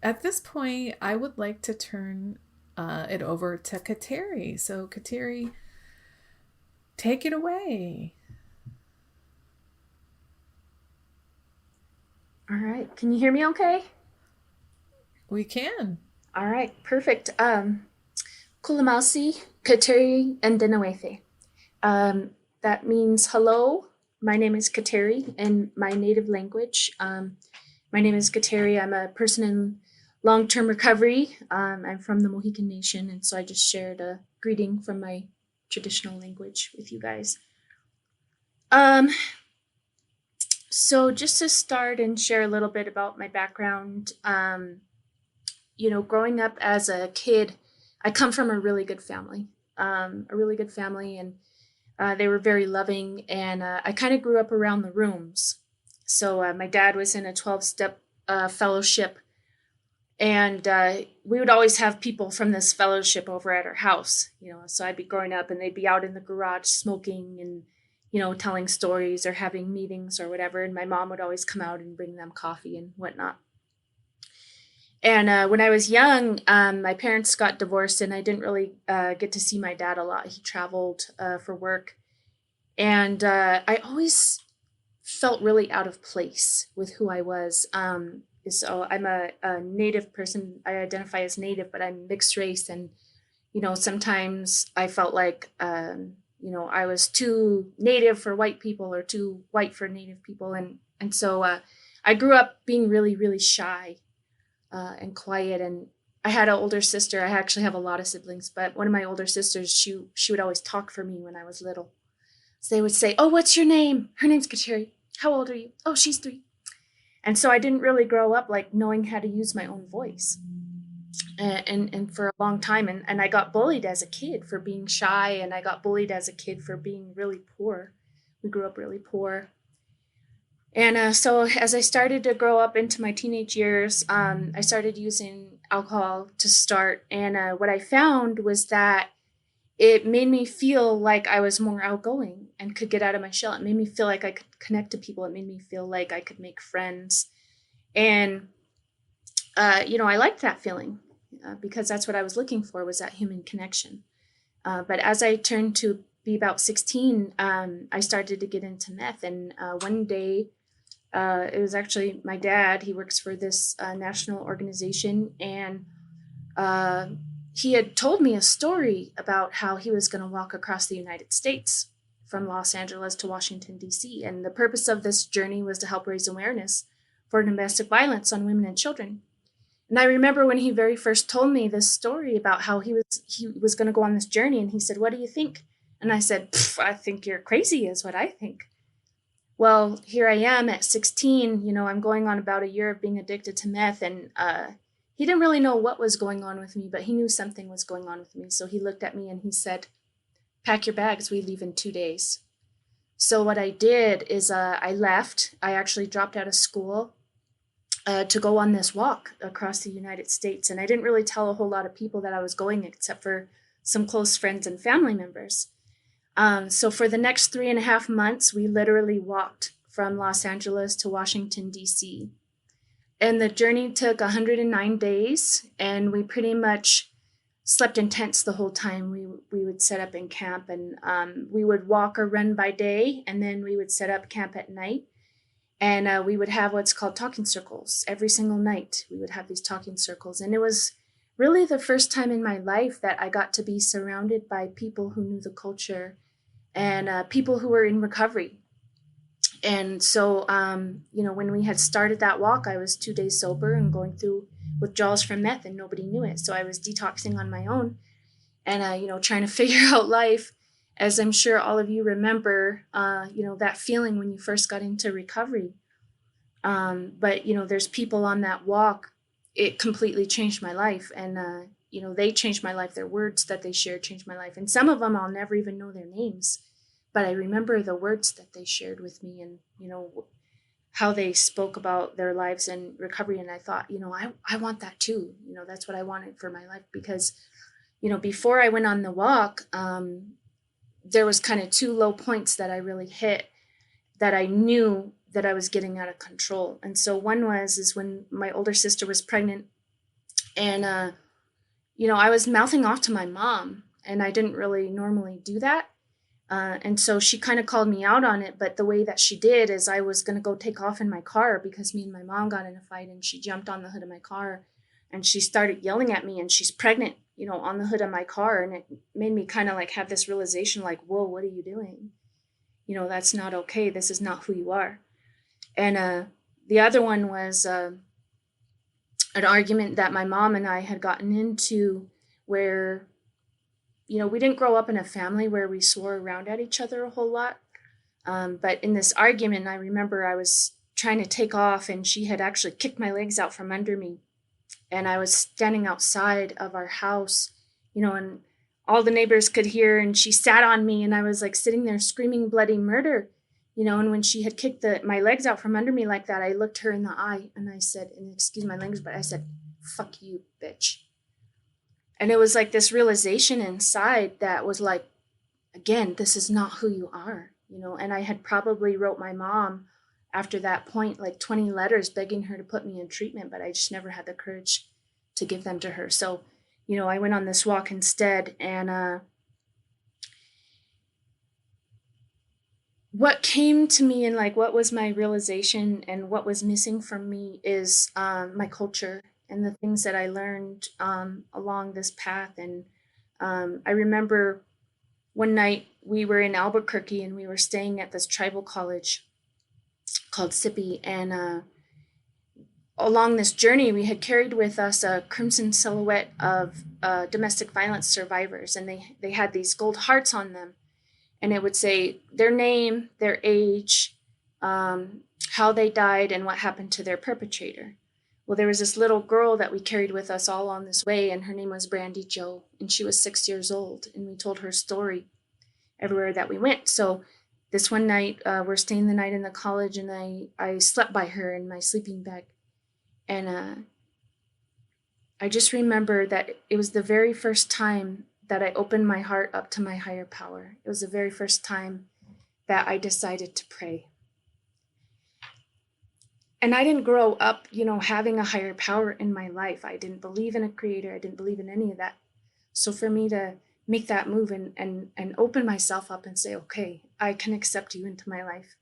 at this point, I would like to turn it over to Kateri. So, Kateri, take it away. All right. Can you hear me okay? We can. All right. Perfect. Kulamausi, Kateri, and Denawethe. That means hello. My name is Kateri in my native language. My name is Kateri. I'm a person in long-term recovery. I'm from the Mohican Nation, and so I just shared a greeting from my traditional language with you guys. So just to start and share a little bit about my background, growing up as a kid, I come from a really good family, and they were very loving, and I kind of grew up around the rooms. So my dad was in a 12-step fellowship, and we would always have people from this fellowship over at our house, so I'd be growing up and they'd be out in the garage smoking and, telling stories or having meetings or whatever. And my mom would always come out and bring them coffee and whatnot. And when I was young, my parents got divorced and I didn't really get to see my dad a lot. He traveled for work. And I always felt really out of place with who I was. So I'm a Native person. I identify as Native, but I'm mixed race. And, sometimes I felt like, I was too Native for white people or too white for Native people. And so I grew up being really, really shy and quiet. And I had an older sister. I actually have a lot of siblings, but one of my older sisters, she would always talk for me when I was little. So they would say, "Oh, what's your name?" Her name's Kateri. "How old are you?" "Oh, she's 3. And so I didn't really grow up like knowing how to use my own voice. And for a long time. And I got bullied as a kid for being shy. And I got bullied as a kid for being really poor. We grew up really poor. And so as I started to grow up into my teenage years, I started using alcohol to start. And what I found was that it made me feel like I was more outgoing and could get out of my shell. It made me feel like I could connect to people. It made me feel like I could make friends. And, I liked that feeling because that's what I was looking for, was that human connection. But as I turned to be about 16, I started to get into meth. And one day, it was actually my dad. He works for this national organization. And he had told me a story about how he was going to walk across the United States from Los Angeles to Washington, D.C. And the purpose of this journey was to help raise awareness for domestic violence on women and children. And I remember when he very first told me this story about how he was going to go on this journey. And he said, "What do you think?" And I said, "I think you're crazy," is what I think. Well, here I am at 16, I'm going on about a year of being addicted to meth. And he didn't really know what was going on with me, but he knew something was going on with me. So he looked at me and he said, "Pack your bags, we leave in 2 days." So what I did is I left. I actually dropped out of school to go on this walk across the United States. And I didn't really tell a whole lot of people that I was going, except for some close friends and family members. So for the next 3.5 months, we literally walked from Los Angeles to Washington, D.C. And the journey took 109 days, and we pretty much slept in tents the whole time. We would set up in camp, and we would walk or run by day, and then we would set up camp at night. And we would have what's called talking circles. Every single night, we would have these talking circles. And it was really the first time in my life that I got to be surrounded by people who knew the culture and people who were in recovery. And so, when we had started that walk, I was 2 days sober and going through withdrawals from meth, and nobody knew it. So I was detoxing on my own and, trying to figure out life. As I'm sure all of you remember, that feeling when you first got into recovery. But there's people on that walk. It completely changed my life. And, they changed my life. Their words that they shared changed my life. And some of them, I'll never even know their names. But I remember the words that they shared with me and, how they spoke about their lives in recovery. And I thought, I want that too. That's what I wanted for my life. Because, before I went on the walk, there was kind of 2 low points that I really hit that I knew that I was getting out of control. And so one is when my older sister was pregnant And, I was mouthing off to my mom, and I didn't really normally do that. And so she kind of called me out on it. But the way that she did is I was going to go take off in my car because me and my mom got in a fight, and she jumped on the hood of my car and she started yelling at me, and she's pregnant, on the hood of my car. And it made me kind of like have this realization like, whoa, what are you doing? That's not okay. This is not who you are. And the other one was an argument that my mom and I had gotten into where, we didn't grow up in a family where we swore around at each other a whole lot. But in this argument, I remember I was trying to take off, and she had actually kicked my legs out from under me. And I was standing outside of our house, and all the neighbors could hear, and she sat on me, and I was like sitting there screaming bloody murder, and when she had kicked my legs out from under me like that, I looked her in the eye and I said, and excuse my language, but I said, "Fuck you, bitch." And it was like this realization inside that was like, again, this is not who you are, and I had probably wrote my mom after that point like 20 letters begging her to put me in treatment, but I just never had the courage to give them to her. So, I went on this walk instead. And what came to me and like what was my realization and what was missing from me is my culture and the things that I learned along this path. And I remember one night we were in Albuquerque and we were staying at this tribal college called SIPI. And along this journey, we had carried with us a crimson silhouette of domestic violence survivors. And they had these gold hearts on them. And it would say their name, their age, how they died, and what happened to their perpetrator. Well, there was this little girl that we carried with us all on this way, and her name was Brandy Jo, and she was 6 years old, and we told her story everywhere that we went. So this one night, we're staying the night in the college, and I slept by her in my sleeping bag. And I just remember that it was the very first time that I opened my heart up to my higher power. It was the very first time that I decided to pray. And I didn't grow up, having a higher power in my life. I didn't believe in a creator. I didn't believe in any of that. So for me to make that move and open myself up and say, okay, I can accept you into my life.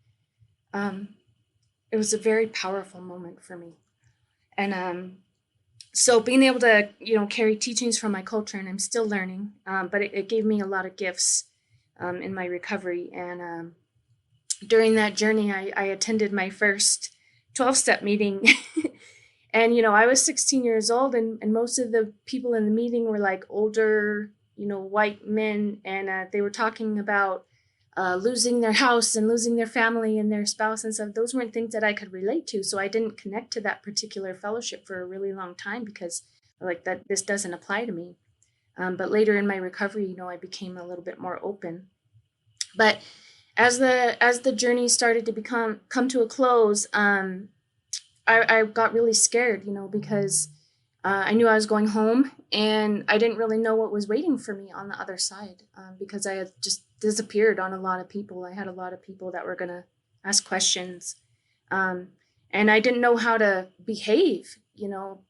It was a very powerful moment for me. And so being able to, carry teachings from my culture, and I'm still learning, but it gave me a lot of gifts in my recovery. And during that journey, I attended my first 12-step meeting. And, I was 16 years old, and most of the people in the meeting were like older, white men. And they were talking about losing their house and losing their family and their spouse and stuff. Those weren't things that I could relate to. So I didn't connect to that particular fellowship for a really long time because like that, this doesn't apply to me. But later in my recovery, I became a little bit more open. But as the journey started to come to a close, I got really scared, because I knew I was going home, and I didn't really know what was waiting for me on the other side, because I had just disappeared on a lot of people. I had a lot of people that were going to ask questions. And I didn't know how to behave,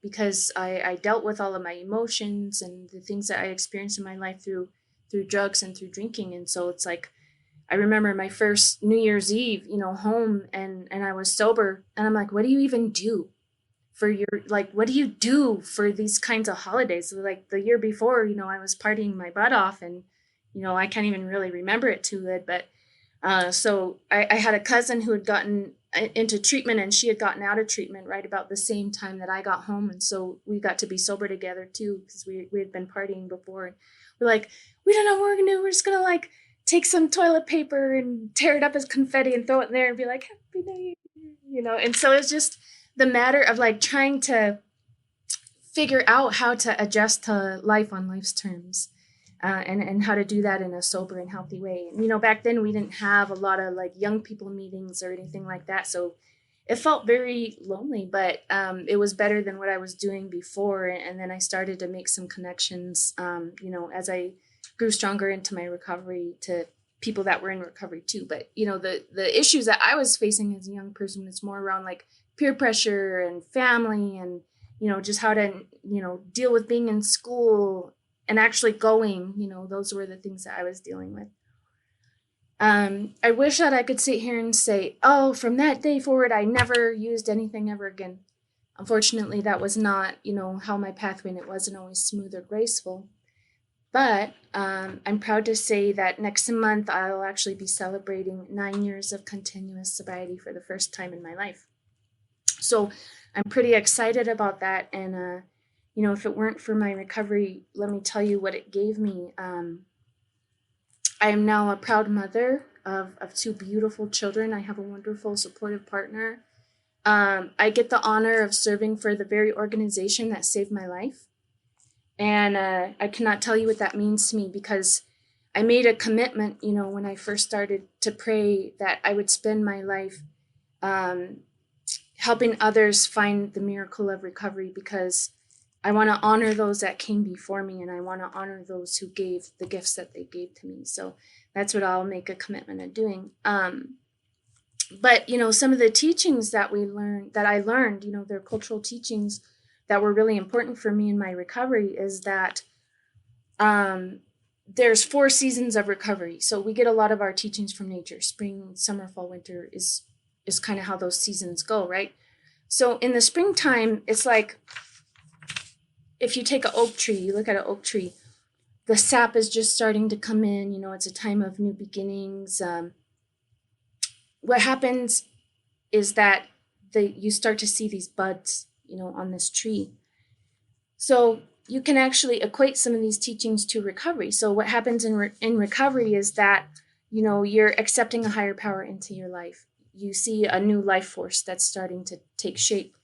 because I dealt with all of my emotions and the things that I experienced in my life through drugs and through drinking. And so it's like, I remember my first New Year's Eve, home, and I was sober, and I'm like, what do you even do for what do you do for these kinds of holidays? Like the year before, I was partying my butt off, and, I can't even really remember it too good. But so I had a cousin who had gotten into treatment, and she had gotten out of treatment right about the same time that I got home. And so we got to be sober together too, because we had been partying before. And we're like, we don't know what we're going to do. We're just going to take some toilet paper and tear it up as confetti and throw it in there and be like, Happy New Year, And so it's just the matter of trying to figure out how to adjust to life on life's terms, and how to do that in a sober and healthy way. And, back then we didn't have a lot of young people meetings or anything like that. So it felt very lonely, but it was better than what I was doing before. And then I started to make some connections, as I grew stronger into my recovery, to people that were in recovery too. But, the issues that I was facing as a young person was more around peer pressure and family and, just how to, deal with being in school and actually going, those were the things that I was dealing with. I wish that I could sit here and say, oh, from that day forward, I never used anything ever again. Unfortunately, that was not, how my path went. It wasn't always smooth or graceful. But I'm proud to say that next month I'll actually be celebrating 9 years of continuous sobriety for the first time in my life. So I'm pretty excited about that. And, if it weren't for my recovery, let me tell you what it gave me. I am now a proud mother of 2 beautiful children. I have a wonderful, supportive partner. I get the honor of serving for the very organization that saved my life. And I cannot tell you what that means to me, because I made a commitment, when I first started to pray, that I would spend my life helping others find the miracle of recovery, because I want to honor those that came before me, and I want to honor those who gave the gifts that they gave to me. So that's what I'll make a commitment of doing. But, some of the teachings that I learned, they're cultural teachings that were really important for me in my recovery, is that there's 4 seasons of recovery. So we get a lot of our teachings from nature. Spring, summer, fall, winter is kind of how those seasons go, right? So in the springtime, it's like, if you take an oak tree, you look at an oak tree, the sap is just starting to come in, it's a time of new beginnings. What happens is that you start to see these buds, on this tree. So you can actually equate some of these teachings to recovery. So what happens in recovery is that, you're accepting a higher power into your life. You see a new life force that's starting to take shape.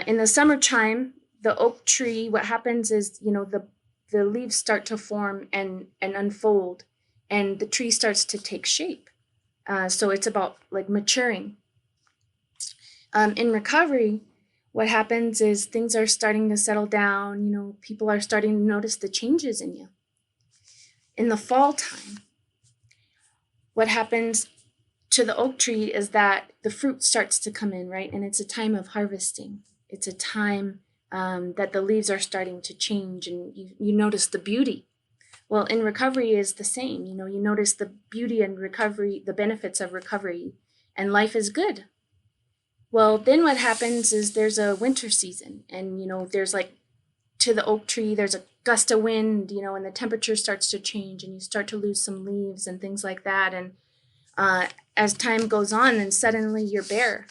In the summertime, the oak tree, what happens is, the leaves start to form and unfold, and the tree starts to take shape. So it's about like maturing. In recovery, what happens is things are starting to settle down. People are starting to notice the changes in you. In the fall time, what happens to the oak tree is that the fruit starts to come in, right? And it's a time of harvesting. It's a time that the leaves are starting to change, and you notice the beauty. Well, in recovery is the same. You notice the beauty and recovery, the benefits of recovery, and life is good. Well, then what happens is there's a winter season, and, there's like, to the oak tree, there's a gust of wind, and the temperature starts to change, and you start to lose some leaves and things like that. And as time goes on, then suddenly you're bare,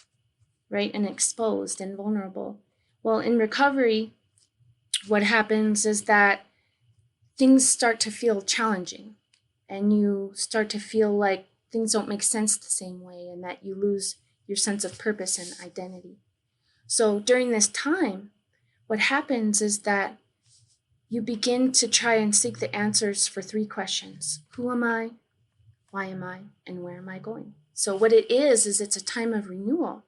right? And exposed and vulnerable. Well, in recovery, what happens is that things start to feel challenging, and you start to feel like things don't make sense the same way, and that you lose your sense of purpose and identity. So during this time, what happens is that you begin to try and seek the answers for 3 questions. Who am I? Why am I? And where am I going? So what it is it's a time of renewal.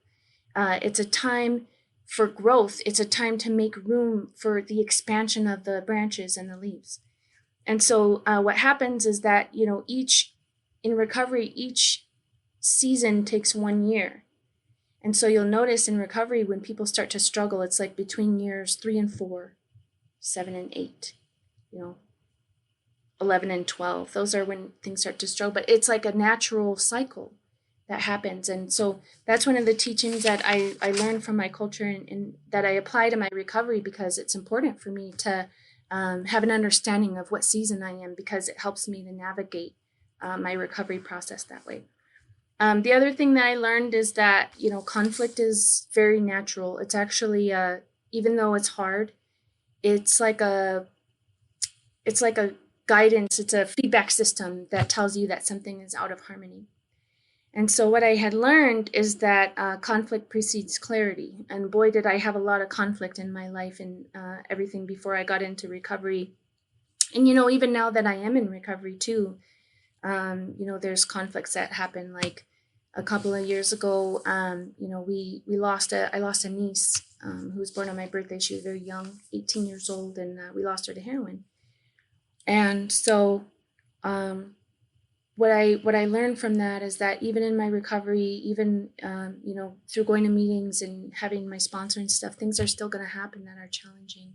It's a time for growth. It's a time to make room for the expansion of the branches and the leaves. And so what happens is that, in recovery, each season takes 1 year. And so you'll notice in recovery, when people start to struggle, it's like between years 3 and 4, 7 and 8, 11 and 12. Those are when things start to struggle, but it's like a natural cycle that happens. And so that's one of the teachings that I learned from my culture, and that I apply to my recovery, because it's important for me to have an understanding of what season I am, because it helps me to navigate my recovery process that way. The other thing that I learned is that, conflict is very natural. It's actually, even though it's hard, it's like a guidance. It's a feedback system that tells you that something is out of harmony. And so what I had learned is that conflict precedes clarity. And boy, did I have a lot of conflict in my life and everything before I got into recovery. And, even now that I am in recovery too, there's conflicts that happen. Like a couple of years ago, I lost a niece who was born on my birthday. She was very young, 18 years old, and we lost her to heroin. And so what I learned from that is that even in my recovery, even through going to meetings and having my sponsor and stuff, things are still going to happen that are challenging,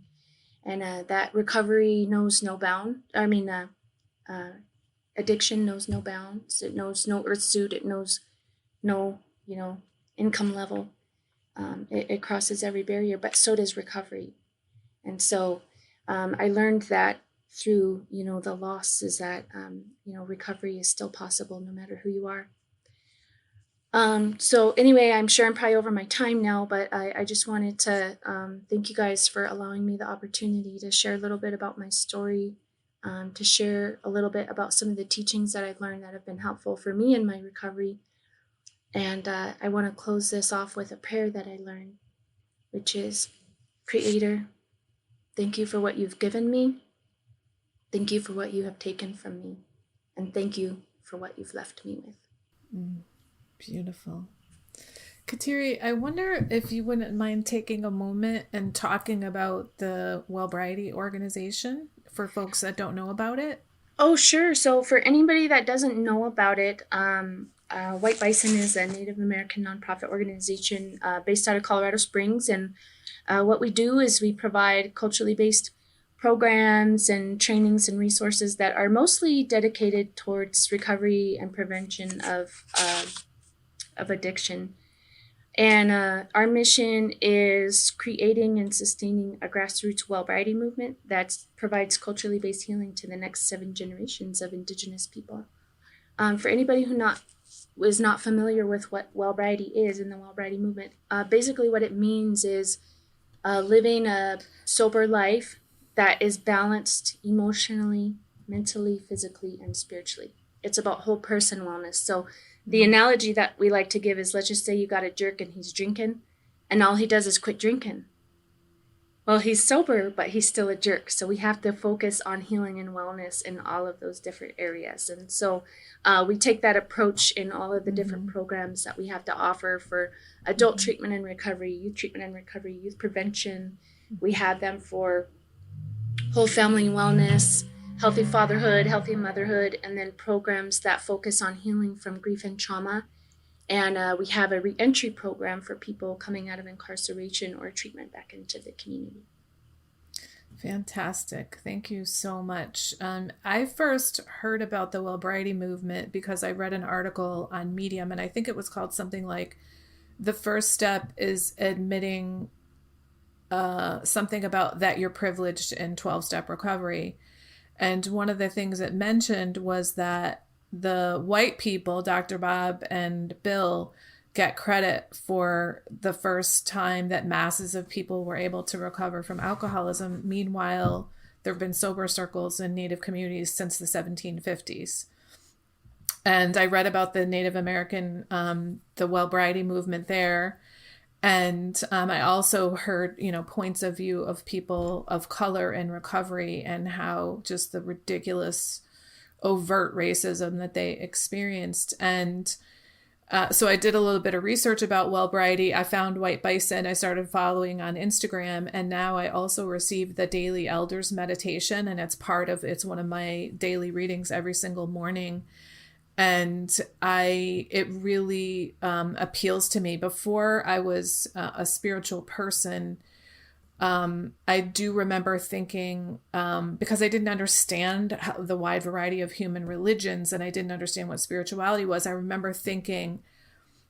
and that recovery knows no bound. Addiction knows no bounds. It knows no earth suit. It knows no income level. It crosses every barrier, but so does recovery. And so I learned that through the loss is that recovery is still possible no matter who you are. So anyway, I'm sure I'm probably over my time now, but I just wanted to thank you guys for allowing me the opportunity to share a little bit about my story, to share a little bit about some of the teachings that I've learned that have been helpful for me in my recovery. And I want to close this off with a prayer that I learned, which is, Creator, thank you for what you've given me. Thank you for what you have taken from me. And thank you for what you've left me with. Beautiful. Kateri, I wonder if you wouldn't mind taking a moment and talking about the Wellbriety organization for folks that don't know about it. Oh, sure. So for anybody that doesn't know about it, White Bison is a Native American nonprofit organization based out of Colorado Springs. And what we do is we provide culturally based programs and trainings and resources that are mostly dedicated towards recovery and prevention of addiction. And our mission is creating and sustaining a grassroots Wellbriety movement that provides culturally based healing to the next 7 generations of Indigenous people. For anybody who is not familiar with what Wellbriety is in the Wellbriety movement, basically what it means is living a sober life that is balanced emotionally, mentally, physically, and spiritually. It's about whole person wellness. So the analogy that we like to give is, let's just say you got a jerk and he's drinking, and all he does is quit drinking. Well, he's sober, but he's still a jerk. So we have to focus on healing and wellness in all of those different areas. And so we take that approach in all of the different programs that we have to offer for adult treatment and recovery, youth treatment and recovery, youth prevention. We have them for whole family wellness, healthy fatherhood, healthy motherhood, and then programs that focus on healing from grief and trauma. And we have a reentry program for people coming out of incarceration or treatment back into the community. Fantastic. Thank you so much. I first heard about the Wellbriety movement because I read an article on Medium, and I think it was called something like, the first step is admitting something about that you're privileged in 12-step recovery. And one of the things it mentioned was that the white people, Dr. Bob and Bill, get credit for the first time that masses of people were able to recover from alcoholism. Meanwhile, there have been sober circles in Native communities since the 1750s. And I read about the Native American, the Wellbriety movement there. And I also heard, points of view of people of color in recovery and how just the ridiculous overt racism that they experienced. And so I did a little bit of research about Wellbriety. I found White Bison. I started following on Instagram, and now I also received the daily elders meditation, and it's one of my daily readings every single morning. And it really appeals to me. Before I was a spiritual person, I do remember thinking, because I didn't understand the wide variety of human religions and I didn't understand what spirituality was, I remember thinking,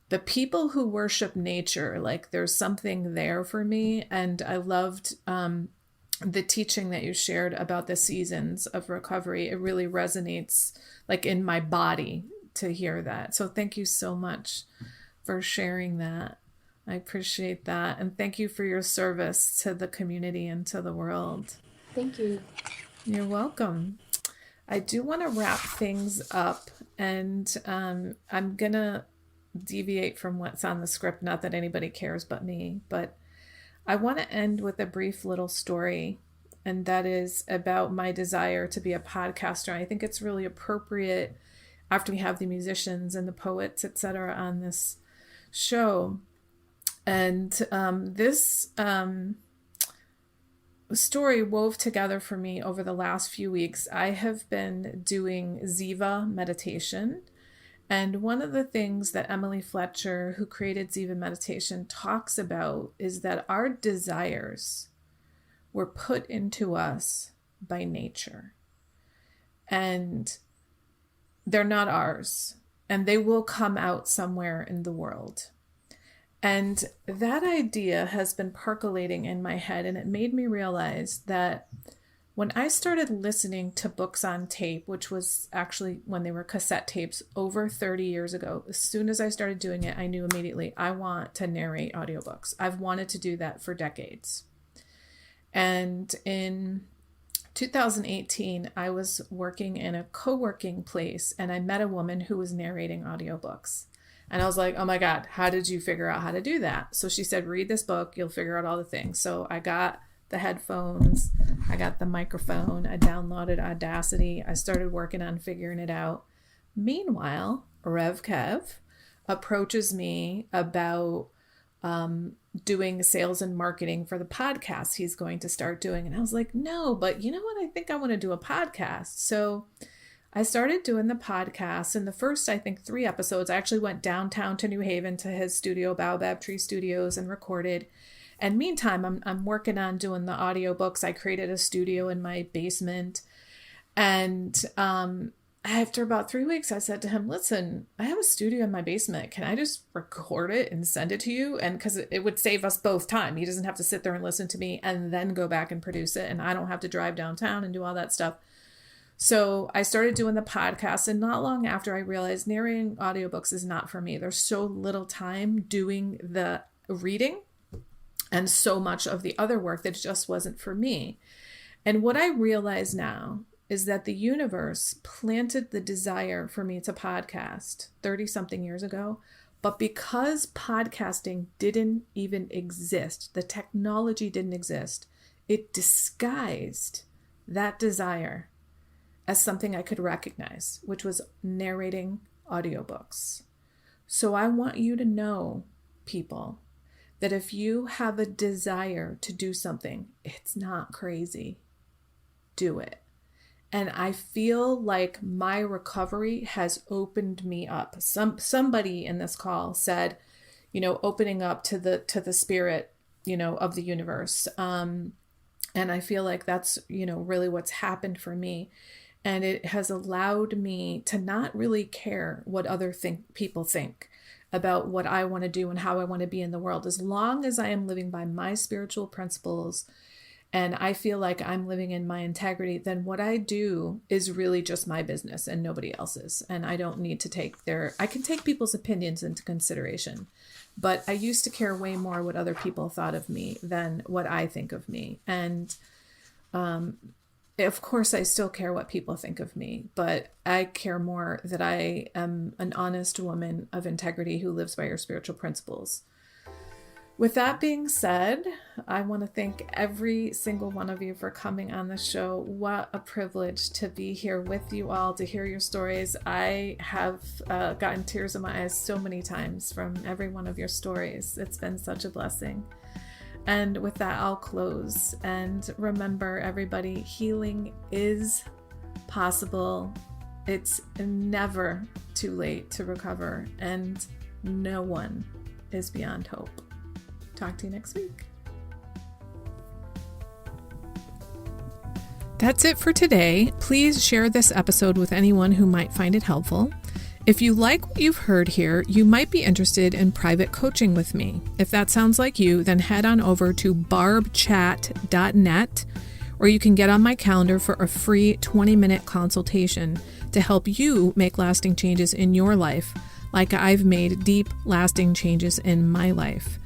the people who worship nature, like there's something there for me. And I loved the teaching that you shared about the seasons of recovery. It really resonates like in my body to hear that. So thank you so much for sharing that. I appreciate that. And thank you for your service to the community and to the world. Thank you. You're welcome. I do want to wrap things up, and I'm going to deviate from what's on the script. Not that anybody cares but me, but I want to end with a brief little story, and that is about my desire to be a podcaster. I think it's really appropriate after we have the musicians and the poets, etc., on this show. And this story wove together for me over the last few weeks. I have been doing Ziva meditation. And one of the things that Emily Fletcher, who created Ziva meditation, talks about is that our desires were put into us by nature. And they're not ours. And they will come out somewhere in the world. And that idea has been percolating in my head, and it made me realize that when I started listening to books on tape, which was actually when they were cassette tapes over 30 years ago, as soon as I started doing it, I knew immediately I want to narrate audiobooks. I've wanted to do that for decades. And in 2018, I was working in a co-working place, and I met a woman who was narrating audiobooks. And I was like, oh my God, how did you figure out how to do that? So she said, read this book, you'll figure out all the things. So I got the headphones, I got the microphone, I downloaded Audacity, I started working on figuring it out. Meanwhile, Rev Kev approaches me about doing sales and marketing for the podcast he's going to start doing. And I was like, no, but you know what? I think I want to do a podcast. So I started doing the podcast, and the first, I think, 3 episodes, I actually went downtown to New Haven to his studio, Baobab Tree Studios, and recorded. And meantime, I'm working on doing the audiobooks. I created a studio in my basement. And after about 3 weeks, I said to him, listen, I have a studio in my basement. Can I just record it and send it to you? And because it would save us both time. He doesn't have to sit there and listen to me and then go back and produce it. And I don't have to drive downtown and do all that stuff. So I started doing the podcast, and not long after I realized narrating audiobooks is not for me. There's so little time doing the reading and so much of the other work that just wasn't for me. And what I realize now is that the universe planted the desire for me to podcast 30 something years ago. But because podcasting didn't even exist, the technology didn't exist, it disguised that desire as something I could recognize, which was narrating audiobooks. So I want you to know, people, that if you have a desire to do something, it's not crazy. Do it. And I feel like my recovery has opened me up. Somebody in this call said, opening up to the spirit, of the universe. And I feel like that's, really what's happened for me. And it has allowed me to not really care what other people think about what I want to do and how I want to be in the world. As long as I am living by my spiritual principles and I feel like I'm living in my integrity, then what I do is really just my business and nobody else's. And I don't need to I can take people's opinions into consideration. But I used to care way more what other people thought of me than what I think of me. And of course, I still care what people think of me, but I care more that I am an honest woman of integrity who lives by her spiritual principles. With that being said, I want to thank every single one of you for coming on the show. What a privilege to be here with you all, to hear your stories. I have gotten tears in my eyes so many times from every one of your stories. It's been such a blessing. And with that, I'll close. And remember, everybody, healing is possible. It's never too late to recover, and no one is beyond hope. Talk to you next week. That's it for today. Please share this episode with anyone who might find it helpful. If you like what you've heard here, you might be interested in private coaching with me. If that sounds like you, then head on over to barbchat.net, or you can get on my calendar for a free 20-minute consultation to help you make lasting changes in your life, like I've made deep, lasting changes in my life.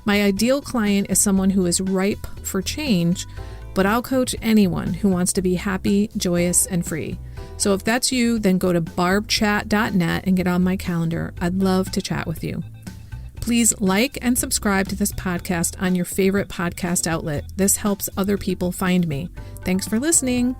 My ideal client is someone who is ripe for change, but I'll coach anyone who wants to be happy, joyous, and free. So if that's you, then go to barbchat.net and get on my calendar. I'd love to chat with you. Please like and subscribe to this podcast on your favorite podcast outlet. This helps other people find me. Thanks for listening.